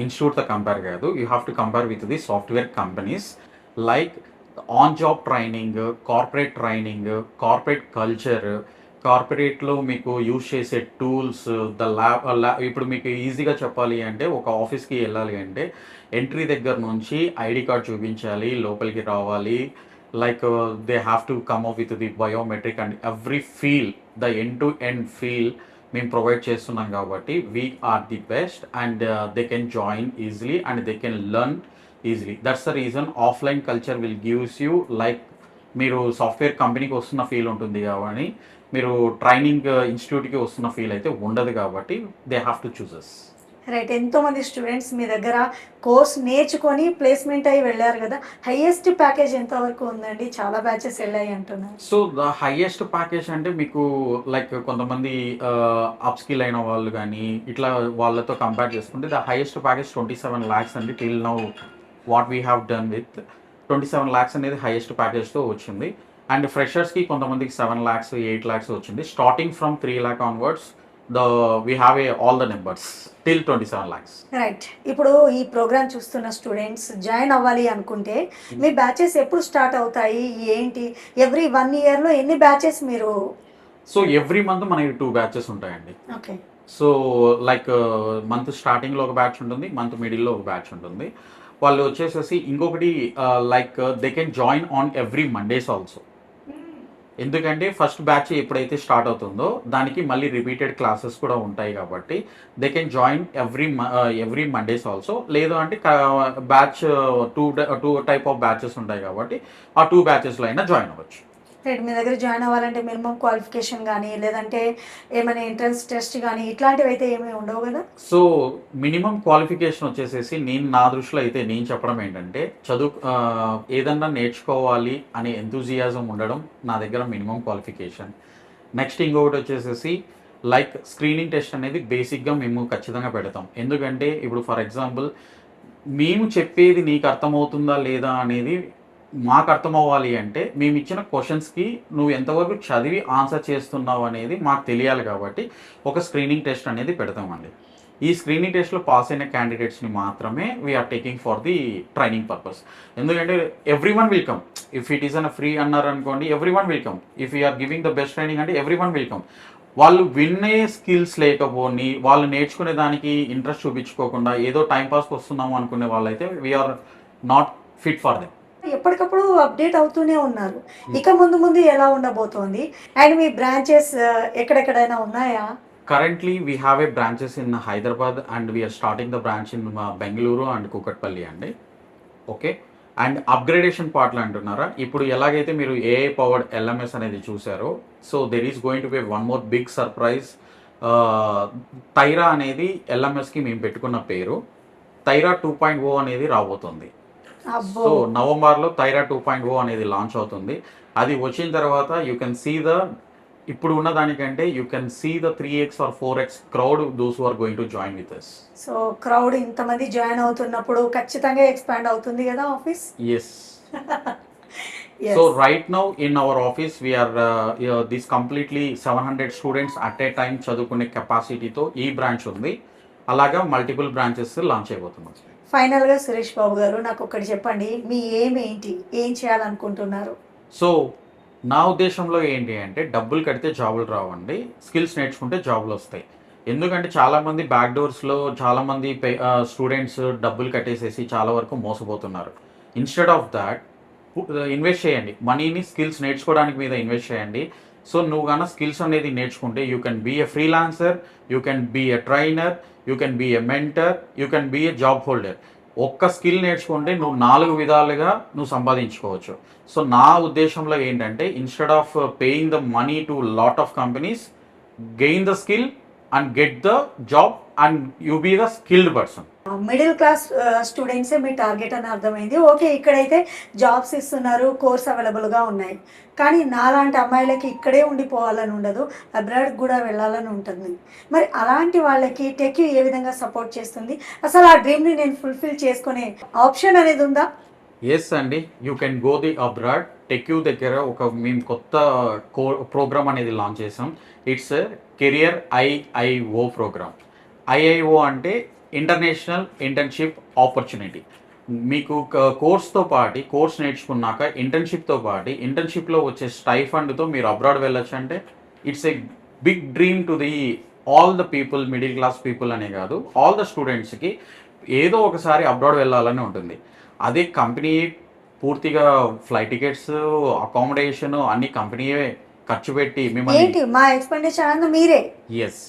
ఇన్స్టిట్యూట్తో కంపేర్ కాదు, you have to compare with the software companies. Like on job training, corporate training, corporate culture, కార్పొరేట్లో మీకు use చేసే tools, the lab ఇప్పుడు మీకు ఈజీగా చెప్పాలి అంటే ఒక ఆఫీస్కి వెళ్ళాలి అంటే ఎంట్రీ దగ్గర నుంచి ఐడి కార్డ్ చూపించాలి, లోపలికి రావాలి, like they have to come up with the biometric and every feel, the end to end feel మేము ప్రొవైడ్ చేస్తున్నాం కాబట్టి we are the best and they can join easily and they can learn easily. That's the reason offline culture will gives you like మీరు software కంపెనీకి వస్తున్న feel ఉంటుంది కాబట్టి మీరు training ఇన్స్టిట్యూట్కి వస్తున్న ఫీల్ అయితే ఉండదు కాబట్టి they have to chooses. Right, ఎంతోమంది స్టూడెంట్స్ మీ దగ్గర కోర్స్ నేర్చుకొని ప్లేస్మెంట్ అయ్యి వెళ్ళారు కదా, హైయెస్ట్ ప్యాకేజ్ ఎంతవరకు ఉందండి? చాలా బ్యాచెస్ వెళ్ళాయి అంటున్నారు. సో ద హైయెస్ట్ ప్యాకేజ్ అంటే మీకు లైక్ కొంతమంది అప్ స్కిల్ అయిన వాళ్ళు కానీ ఇట్లా వాళ్ళతో కంపేర్ చేసుకుంటే ద హైయెస్ట్ ప్యాకేజ్ 27 lakhs అండి. Till now what we have done with 27 lakhs అనేది హైయెస్ట్ ప్యాకేజ్తో వచ్చింది. అండ్ ఫ్రెషర్స్కి కొంతమందికి 7 lakhs 8 lakhs వచ్చింది. Starting from 3 lakh onwards we have all the numbers till 27 lakhs. Right, ఇప్పుడు ఈ ప్రోగ్రామ్ చూస్తున్న స్టూడెంట్స్ జాయిన్ అవ్వాలి అనుకుంటే మీ బ్యాచెస్ ఎప్పుడు స్టార్ట్ అవుతాయి, ఏంటి? ఎవ్రీ 1 yearలో ఎన్ని బ్యాచెస్ మీరు? సో ఎవ్రీ మంత్ మనకి 2 batches ఉంటాయండి. ఓకే, సో లైక్ మంత్ స్టార్టింగ్లో ఒక బ్యాచ్ ఉంటుంది, మంత్ మిడిల్లో ఒక బ్యాచ్ ఉంటుంది. వాళ్ళు వచ్చేసేసి ఇంకొకటి like they can join on every Mondays also. ఎందుకంటే ఫస్ట్ బ్యాచ్ ఎప్పుడైతే స్టార్ట్ అవుతుందో దానికి మళ్ళీ రిపీటెడ్ క్లాసెస్ కూడా ఉంటాయి కాబట్టి they can join every Mondays also. లేదు అంటే batch two type of batches ఉంటాయి కాబట్టి ఆ 2 batchesలో అయినా జాయిన్ అవ్వచ్చు. రైట్, మీ దగ్గర జాయిన్ అవ్వాలంటే మినిమం క్వాలిఫికేషన్ కానీ లేదంటే ఏమైనా ఎంట్రన్స్ టెస్ట్ కానీ ఇట్లాంటివి అయితే ఏమీ ఉండవు కదా? సో మినిమం క్వాలిఫికేషన్ వచ్చేసేసి నా దృష్టిలో అయితే నేను చెప్పడం ఏంటంటే ఏదన్నా నేర్చుకోవాలి అనే ఎంతూజియాజం ఉండడం నా దగ్గర మినిమం క్వాలిఫికేషన్. నెక్స్ట్ ఇంకొకటి వచ్చేసేసి లైక్ స్క్రీనింగ్ టెస్ట్ అనేది బేసిక్గా మేము ఖచ్చితంగా పెడతాం. ఎందుకంటే ఇప్పుడు ఫర్ ఎగ్జాంపుల్ మేము చెప్పేది నీకు అర్థమవుతుందా లేదా అనేది మాకు అర్థం అవ్వాలి అంటే మేము ఇచ్చిన క్వశ్చన్స్కి నువ్వు ఎంతవరకు చదివి ఆన్సర్ చేస్తున్నావు అనేది మాకు తెలియాలి కాబట్టి ఒక స్క్రీనింగ్ టెస్ట్ అనేది పెడతామండి. ఈ స్క్రీనింగ్ టెస్ట్లో పాస్ అయిన క్యాండిడేట్స్ని మాత్రమే we're taking for the training purpose. ఎందుకంటే everyone will come. If it is an free అన్నారు అనుకోండి, everyone will come. If you're giving the best training అంటే ఎవ్రీ వన్ విల్ కమ్. వాళ్ళు విన్నే స్కిల్స్ లేకపోని వాళ్ళు నేర్చుకునే దానికి ఇంట్రెస్ట్ చూపించుకోకుండా ఏదో టైంపాస్కి వస్తున్నాము అనుకునే వాళ్ళైతే we are not fit for them. ఎప్పటికప్పుడు అప్డేట్ అవుతూనే ఉన్నారు. ఇక ముందు ముందు ఎలా ఉండబోతోంది? అండ్ మీ బ్రాంచెస్ ఎక్కడెక్కడైనా ఉన్నాయా? Currently, we have a branches in Hyderabad and we are starting the branch in Bengaluru and Kukatpalli అండి. ఓకే, అండ్ అప్గ్రేడేషన్ పార్ట్లు అంటున్నారా? ఇప్పుడు ఎలాగైతే మీరు ఏఐ పవర్డ్ ఎల్ఎంఎస్ అనేది చూసారో, so there is going to be one more big surprise. తైరా అనేది ఎల్ఎంఎస్కి మేము పెట్టుకున్న పేరు. తైరా 2.0 అనేది రాబోతుంది. సో నవంబర్లో తైరా 2.0 అనేది లాంచ్ అవుతుంది. అది వచ్చిన తర్వాత యూ కెన్ సీ ద ఇప్పుడు ఉన్న దానికంటే you can see the 3x or 4x crowd those who are going to join with us. So crowd ఇంతమంది జాయిన్ అవుతున్నప్పుడు ఖచ్చితంగా ఎక్స్పాండ్ అవుతుంది కదా office? Yes. So right now in our office we are this completely 700 students at a time చదువుకునే కెపాసిటీతో ఈ branch ఉంది. అలాగా multiple branches launch అయిపోతున్నాం. ఫైనల్గా సురేష్ బాబు గారు నాకు ఒకటి చెప్పండి, మీ ఎయిమ్ ఏంటి? ఏం చేయాలనుకుంటున్నారు? సో నా ఉద్దేశంలో ఏంటి అంటే డబ్బులు కడితే జాబులు రావండి, స్కిల్స్ నేర్చుకుంటే జాబులు వస్తాయి. ఎందుకంటే చాలామంది బ్యాక్ డోర్స్లో చాలామంది స్టూడెంట్స్ డబ్బులు కట్టేసేసి చాలా వరకు మోసపోతున్నారు. ఇన్స్టెడ్ ఆఫ్ దాట్ ఇన్వెస్ట్ చేయండి, మనీని స్కిల్స్ నేర్చుకోవడానికి మీద ఇన్వెస్ట్ చేయండి. సో నువ్వు కానీ స్కిల్స్ అనేది నేర్చుకుంటే you can be a freelancer, you can be a trainer, you can be a mentor, you can be a job holder. ఒక్క స్కిల్ నేర్చుకుంటే నువ్వు 4 విధాలుగా నువ్వు సంపాదించుకోవచ్చు. సో నా ఉద్దేశంలో ఏంటంటే instead of paying the money to lot of companies, gain the skill and get the job and you be the skilled person. Middle class స్టూడెంట్సే మీ టార్గెట్ అని అర్థమైంది. ఓకే, ఇక్కడైతే జాబ్స్ ఇస్తున్నారు, కోర్స్ అవైలబుల్గా ఉన్నాయి. కానీ నాలాంటి అమ్మాయిలకి ఇక్కడే ఉండిపోవాలని ఉండదు, అబ్రాడ్ కూడా వెళ్ళాలని ఉంటుంది. మరి అలాంటి వాళ్ళకి టెక్ ఏ విధంగా సపోర్ట్ చేస్తుంది? అసలు ఆ డ్రీమ్ని నేను ఫుల్ఫిల్ చేసుకునే ఆప్షన్ అనేది ఉందా? ఎస్ అండి, you can go the abroad. TechQ దగ్గర మేము కొత్త ప్రోగ్రామ్ అనేది లాంచ్ చేసాం. It's career IIO programme. IIO అంటే ఇంటర్నేషనల్ ఇంటర్న్షిప్ ఆపర్చునిటీ. మీకు కోర్స్ నేర్చుకున్నాక ఇంటర్న్షిప్తో పాటు ఇంటర్న్షిప్లో వచ్చే స్టైఫండ్తో మీరు అబ్రాడ్ వెళ్ళొచ్చు అంటే it's a big dream to the all the people, middle class people అనే కాదు, ఆల్ ద స్టూడెంట్స్కి ఏదో ఒకసారి అబ్రాడ్ వెళ్ళాలని ఉంటుంది. అదే కంపెనీ పూర్తిగా ఫ్లైట్ టికెట్స్, అకామిడేషన్ అన్ని కంపెనీయే ఖర్చు పెట్టి మిమ్మల్ని ఏంటి మా ఎక్స్పెండిచర్ అంతా మీరే? ఎస్.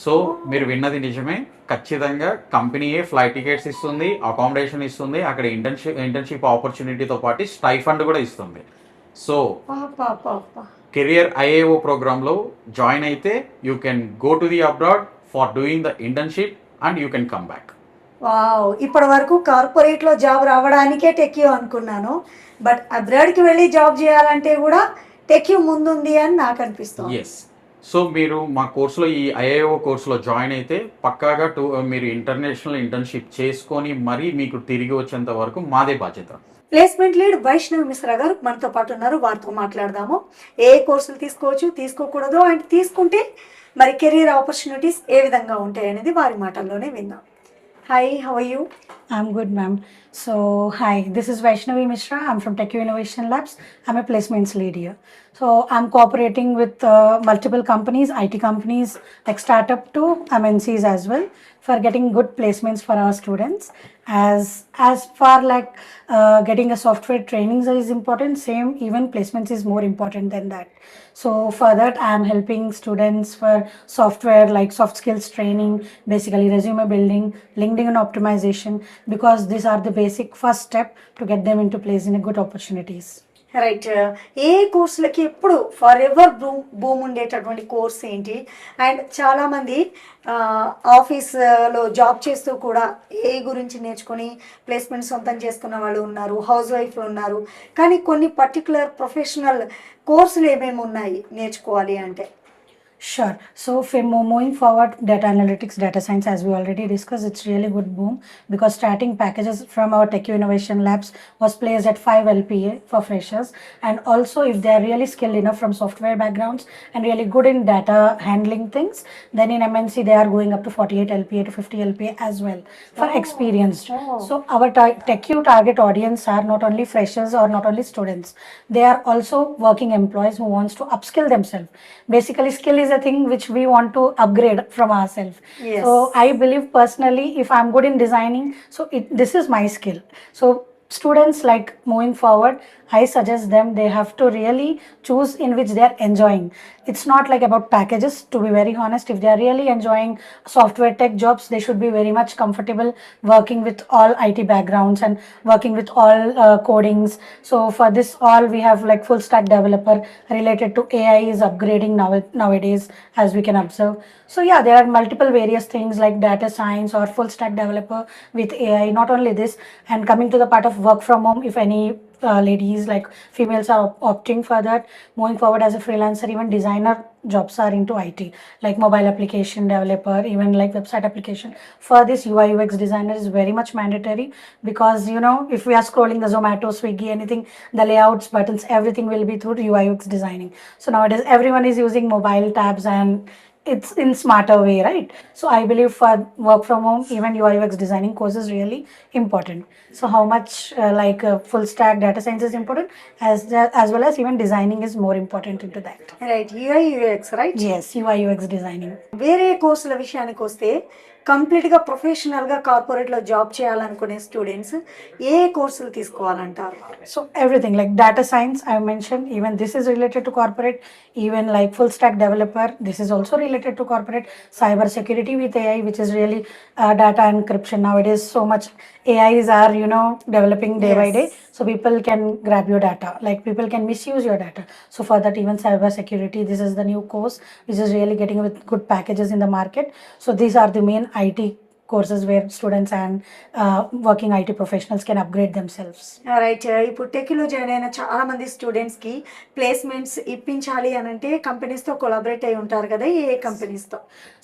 సో మీరు విన్నది నిజమే. ఖచ్చితంగా కంపెనీయే ఫ్లైట్ టికెట్స్ ఇస్తుంది, అకామిడేషన్ ఇస్తుంది, అక్కడ ఇంటర్న్షిప్ ఆపర్చునిటీతో పాటు స్టైఫండ్ కూడా ఇస్తుంది. సో కెరియర్ ఐఏఓ ప్రోగ్రాంలో జాయిన్ అయితే you can go to the abroad for doing the internship and you can come back. Wow, ఇప్పటి వరకు కార్పొరేట్లో జాబ్ రావడానికే టెక్యూ అనుకున్నాను, బట్ అబ్రాడ్కి వెళ్ళి జాబ్ చేయాలంటే కూడా టెక్యూ ముందుంది అని నాకు అనిపిస్తుంది. ఎస్. సో మీరు మా కోర్సులో ఈ ఐఏఓ కోర్సులో జాయిన్ అయితే పక్కాగా మీరు ఇంటర్నేషనల్ ఇంటర్న్షిప్ చేసుకొని మరీ మీకు తిరిగి వచ్చేంత వరకు మాదే బాధ్యత. ప్లేస్మెంట్ లీడ్ వైష్ణవి మిశ్రా గారు మనతో పాటు ఉన్నారు, వారితో మాట్లాడదాము. ఏ కోర్సులు తీసుకోవచ్చు, తీసుకోకూడదు, అండ్ తీసుకుంటే మరి కెరీర్ ఆపర్చునిటీస్ ఏ విధంగా ఉంటాయి అనేది వారి మాటల్లోనే విందాం. Hi, how are you? I'm good, ma'am. So, hi, this is Vaishnavi Mishra. I'm from TechU Innovation Labs. I'm a placements lead here. So, I'm cooperating with multiple companies, IT companies, like startup to MNCs as well, for getting good placements for our students. As far like getting a software trainings is important, same even placements is more important than that. So for that, I am helping students for software like soft skills training, basically resume building, LinkedIn optimization, because these are the basic first step to get them into place in a good opportunities. Right. ఏ కోర్సులకి ఎప్పుడు forever boom ఉండేటటువంటి course ఏంటి? అండ్ చాలామంది ఆఫీస్లో job చేస్తూ కూడా ఏ గురించి నేర్చుకొని ప్లేస్మెంట్ సొంతం చేసుకున్న వాళ్ళు ఉన్నారు, హౌస్ వైఫ్లు ఉన్నారు. కానీ కొన్ని పర్టికులర్ ప్రొఫెషనల్ కోర్సులు ఏమేమి ఉన్నాయి నేర్చుకోవాలి అంటే? Sure. So moving forward, data analytics, data science, as we already discussed, it's really good boom because starting packages from our TechU Innovation Labs was placed at 5 LPA for freshers, and also if they are really skilled enough from software backgrounds and really good in data handling things, then in MNC they are going up to 48 LPA to 50 LPA as well for experienced. So our TechU target audience are not only freshers or not only students, they are also working employees who wants to upskill themselves. Basically, skill is a thing which we want to upgrade from ourselves. Yes. So I believe personally, if I'm good in designing, so this is my skill. So students, like moving forward, I suggest them they have to really choose in which they are enjoying. It's not like about packages, to be very honest. If they are really enjoying software tech jobs, they should be very much comfortable working with all IT backgrounds and working with all codings. So for this all, we have like full stack developer related to AI is upgrading nowadays, as we can observe. So yeah, there are multiple various things like data science or full stack developer with AI. Not only this, and coming to the part of work from home, if any ladies like females are opting for that, moving forward as a freelancer, even designer jobs are into IT, like mobile application developer, even like website application. For this, UI UX designer is very much mandatory because if we are scrolling the Zomato, Swiggy, anything, the layouts, buttons, everything will be through UI UX designing. So nowadays everyone is using mobile tabs and it's in smarter way, right? So I believe for work from home, even UI UX designing course is really important. So how much full stack data science is important, as well as even designing is more important into that. Right, UI UX, right? Yes, UI UX designing. వేరే కోర్సుల విషయానికి వస్తే కంప్లీట్గా ప్రొఫెషనల్గా కార్పొరేట్లో job చేయాలనుకునే students ఏ కోర్సులు తీసుకోవాలంటారు? So everything like data science, I mentioned, even this is related to corporate. Even like full stack developer, this is also related to corporate. Cyber security with AI, which is really data encryption. Nowadays so much AIs are developing day by day, so people can grab your data, like people can misuse your data. So for that, even cyber security, this is the new course which is really getting with good packages in the market. So these are the main IT courses where students and working IT professionals can upgrade themselves. Right. ఇప్పుడు టెక్లో join అయిన చాలా మంది స్టూడెంట్స్కి placements ఇప్పించాలి అని అంటే కంపెనీస్తో collaborate అయి ఉంటారు కదా, ఏ కంపెనీస్తో?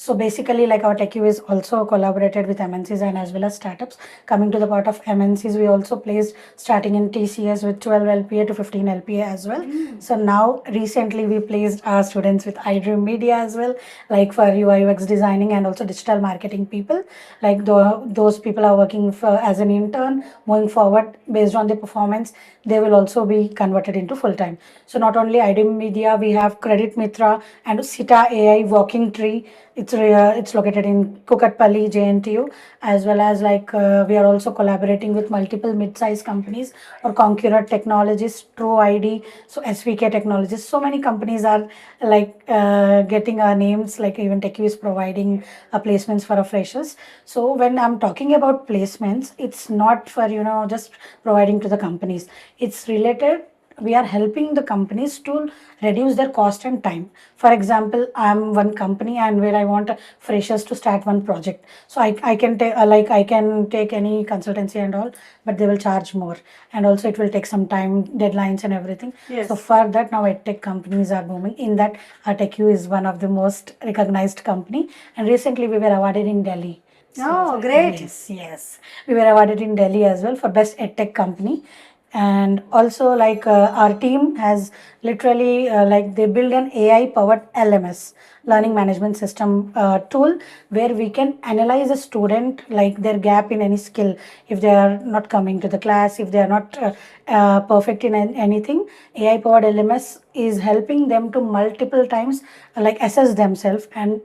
So basically, like our TechU is also collaborated with MNCs and as well as startups. Coming to the part of MNCs, we also placed starting in TCS with 12 LPA to 15 LPA as well. So now recently we placed our students with iDream Media as well, like for UI UX designing and also digital marketing people. like those people are working as an intern. Moving forward, based on their performance, they will also be converted into full time. So not only IDM Media, we have Credit Mitra and Sita AI Walking Tree. It's located in Kukatpalli, JNTU, as well as we are also collaborating with multiple mid-sized companies or Concurrent Technologies, True ID, so SVK Technologies. So many companies are getting our names, like even TechU is providing placements for our freshers. So when I'm talking about placements, it's not for just providing to the companies. It's related. We are helping the companies to reduce their cost and time. For example, I'm one company and where I want freshers to start one project. So I can take I can take any consultancy and all, but they will charge more. And also it will take some time, deadlines and everything. Yes. So for that now EdTech companies are booming. In that TechU is one of the most recognized company. And recently we were awarded in Delhi. Oh, great. Yes. We were awarded in Delhi as well for best EdTech company. And also our team has literally they build an AI powered LMS, learning management system tool, where we can analyze a student their gap in any skill. If they are not coming to the class, if they are not perfect in anything, AI powered LMS is helping them to multiple times assess themselves and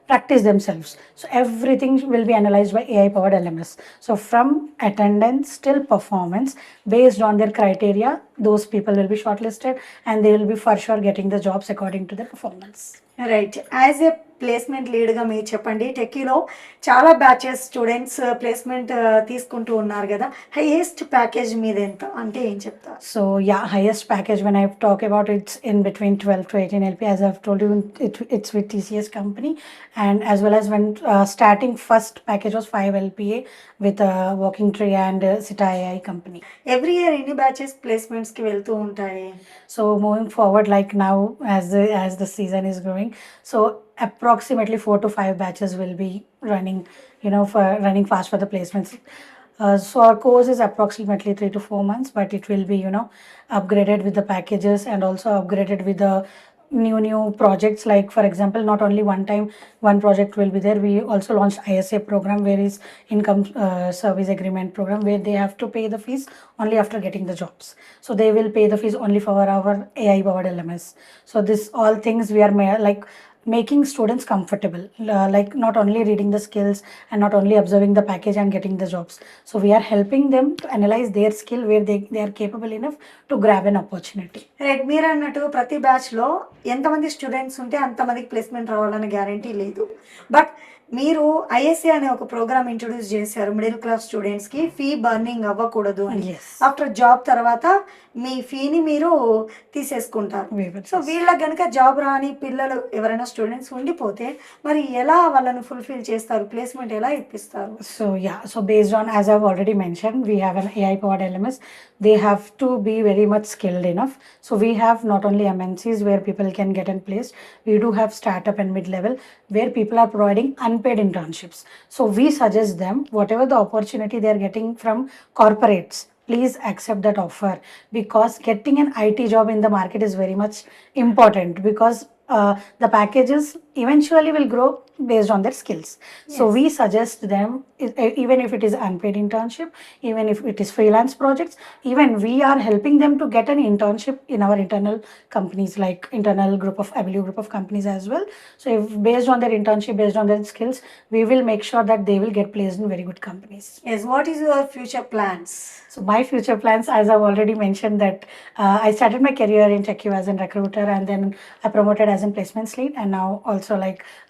practice themselves. So everything will be analyzed by AI powered LMS. So from attendance till performance, based on their criteria, those people will be shortlisted and they will be for sure getting the jobs according to their performance. Right as a placement లీడ్గా మీరు చెప్పండి, టెక్కీలో చాలా batches students placement తీసుకుంటూ ఉన్నారు కదా, highest package మీద ఎంత అంటే ఏం చెప్తారు? So yeah, highest package when I talk about it's in between 12 to 18 LP. As I've told you, it's with TCS company, and as well as when starting first package was 5 LPA with Walking Tree and Sita AI company. Every year ఎన్ని batches ప్లేస్మెంట్స్కి వెళ్తూ ఉంటాయి? So moving forward, like now as the season is growing, so approximately 4 to 5 batches will be running, for running fast for the placements. So our course is approximately 3 to 4 months, but it will be, upgraded with the packages and also upgraded with the new projects. Like for example, not only one project will be there. We also launched ISA program, where is income service agreement program, where they have to pay the fees only after getting the jobs. So they will pay the fees only for our AI powered LMS. So this all things we are making students comfortable, not only reading the skills and not only observing the package and getting the jobs. So we are helping them to analyze their skill, where they are capable enough to grab an opportunity. Right, మీరు అన్నట్టు ప్రతి బ్యాచ్లో ఎంతమంది students ఉంటే అంతమందికి placement రావాలని guarantee లేదు. But మీరు ఐఎస్ఏ అనే ఒక ప్రోగ్రామ్ ఇంట్రొడ్యూస్ చేశారు మిడిల్ క్లాస్ స్టూడెంట్స్కి, ఫీ బర్నింగ్ అవ్వకూడదు అని. Yes. ఆఫ్టర్ జాబ్ తర్వాత మీ ఫీని మీరు తీసేసుకుంటారు. We will సో వీళ్ళకి కనుక జాబ్ రాని పిల్లలు ఎవరైనా స్టూడెంట్స్ ఉండిపోతే మరి ఎలా వాళ్ళని ఫుల్ఫిల్ చేస్తారు, ప్లేస్మెంట్ ఎలా ఇప్పిస్తారు? So yeah, so based on, as I've already mentioned, we have an AI powered LMS. They have to be very much skilled enough. So we have not only MNCs where people can get in place, we do have startup and mid level where people are providing unpaid internships. So we suggest them whatever the opportunity they are getting from corporates, please accept that offer, because getting an IT job in the market is very much important, because the packages eventually will grow based on their skills. So we suggest them, even if it is unpaid internship, even if it is freelance projects, even we are helping them to get an internship in our internal companies, like internal group of ABLU group of companies as well. So if based on their internship, based on their skills, we will make sure that they will get placed in very good companies. Yes, what is your future plans? So my future plans, as I've already mentioned, that I started my career in TechU as a recruiter, and then I promoted as a placements lead, and now also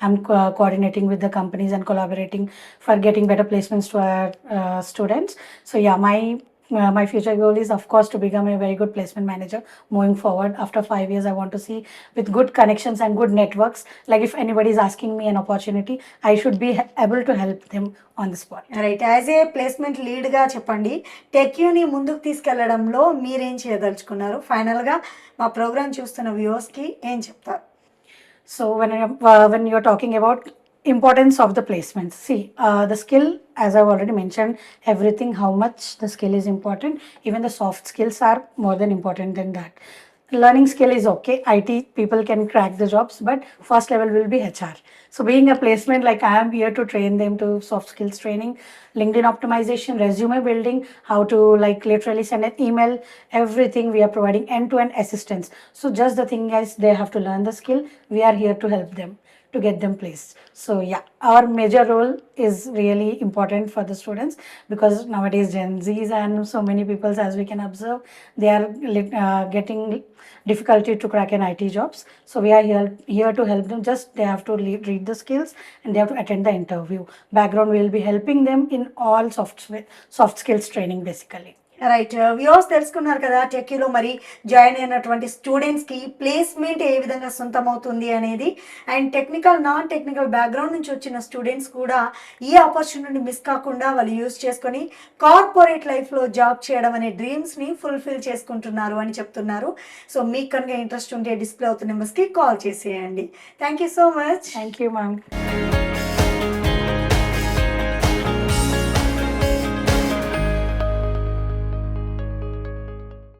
I'm coordinating with the companies and collaborating for getting better placements to our students. So yeah, my future goal is of course to become a very good placement manager moving forward. After 5 years, I want to see with good connections and good networks, like if anybody is asking me an opportunity, I should be able to help them on the spot. Right, as a placement లీడ్గా చెప్పండి, టెక్యూని ముందుకు తీసుకెళ్లడంలో మీరేం చేయదలుచుకున్నారు? ఫైనల్గా మా programme చూస్తున్న వ్యూవర్స్కి ఏం చెప్తారు? So when you're talking about importance of the placements, see, the skill, as I've already mentioned, everything, how much the skill is important, even the soft skills are more than important than that. learning skill is okay. IT people can crack the jobs, but first level will be HR. So being a placement, like I am here to train them to soft skills training, LinkedIn optimization, resume building, how to like literally send an email, everything we are providing end-to-end assistance. So just the thing is they have to learn the skill. We are here to help them to get them placed. So yeah, our major role is really important for the students, because nowadays Gen Zs and so many people, as we can observe, they are getting difficulty to crack an IT jobs. So we are here to help them. Just they have to read the skills and they have to attend the interview. Background will be helping them in all soft skills training basically. Right viewers తెలుసుకున్నారు కదా, టెక్కీలో మరి join అయినటువంటి స్టూడెంట్స్కి placement ఏ విధంగా సొంతమవుతుంది అనేది. And technical non technical background నుంచి వచ్చిన students కూడా ఈ ఆపర్చునిటీని మిస్ కాకుండా వాళ్ళు యూజ్ చేసుకొని కార్పొరేట్ లైఫ్లో జాబ్ చేయడం అనే డ్రీమ్స్ని ఫుల్ఫిల్ చేసుకుంటున్నారు అని చెప్తున్నారు. సో మీకు కనుక ఇంట్రెస్ట్ ఉంటే డిస్ప్లే అవుతున్న నెంబర్స్కి కాల్ చేసేయండి. Thank you so much. Thank you, ma'am.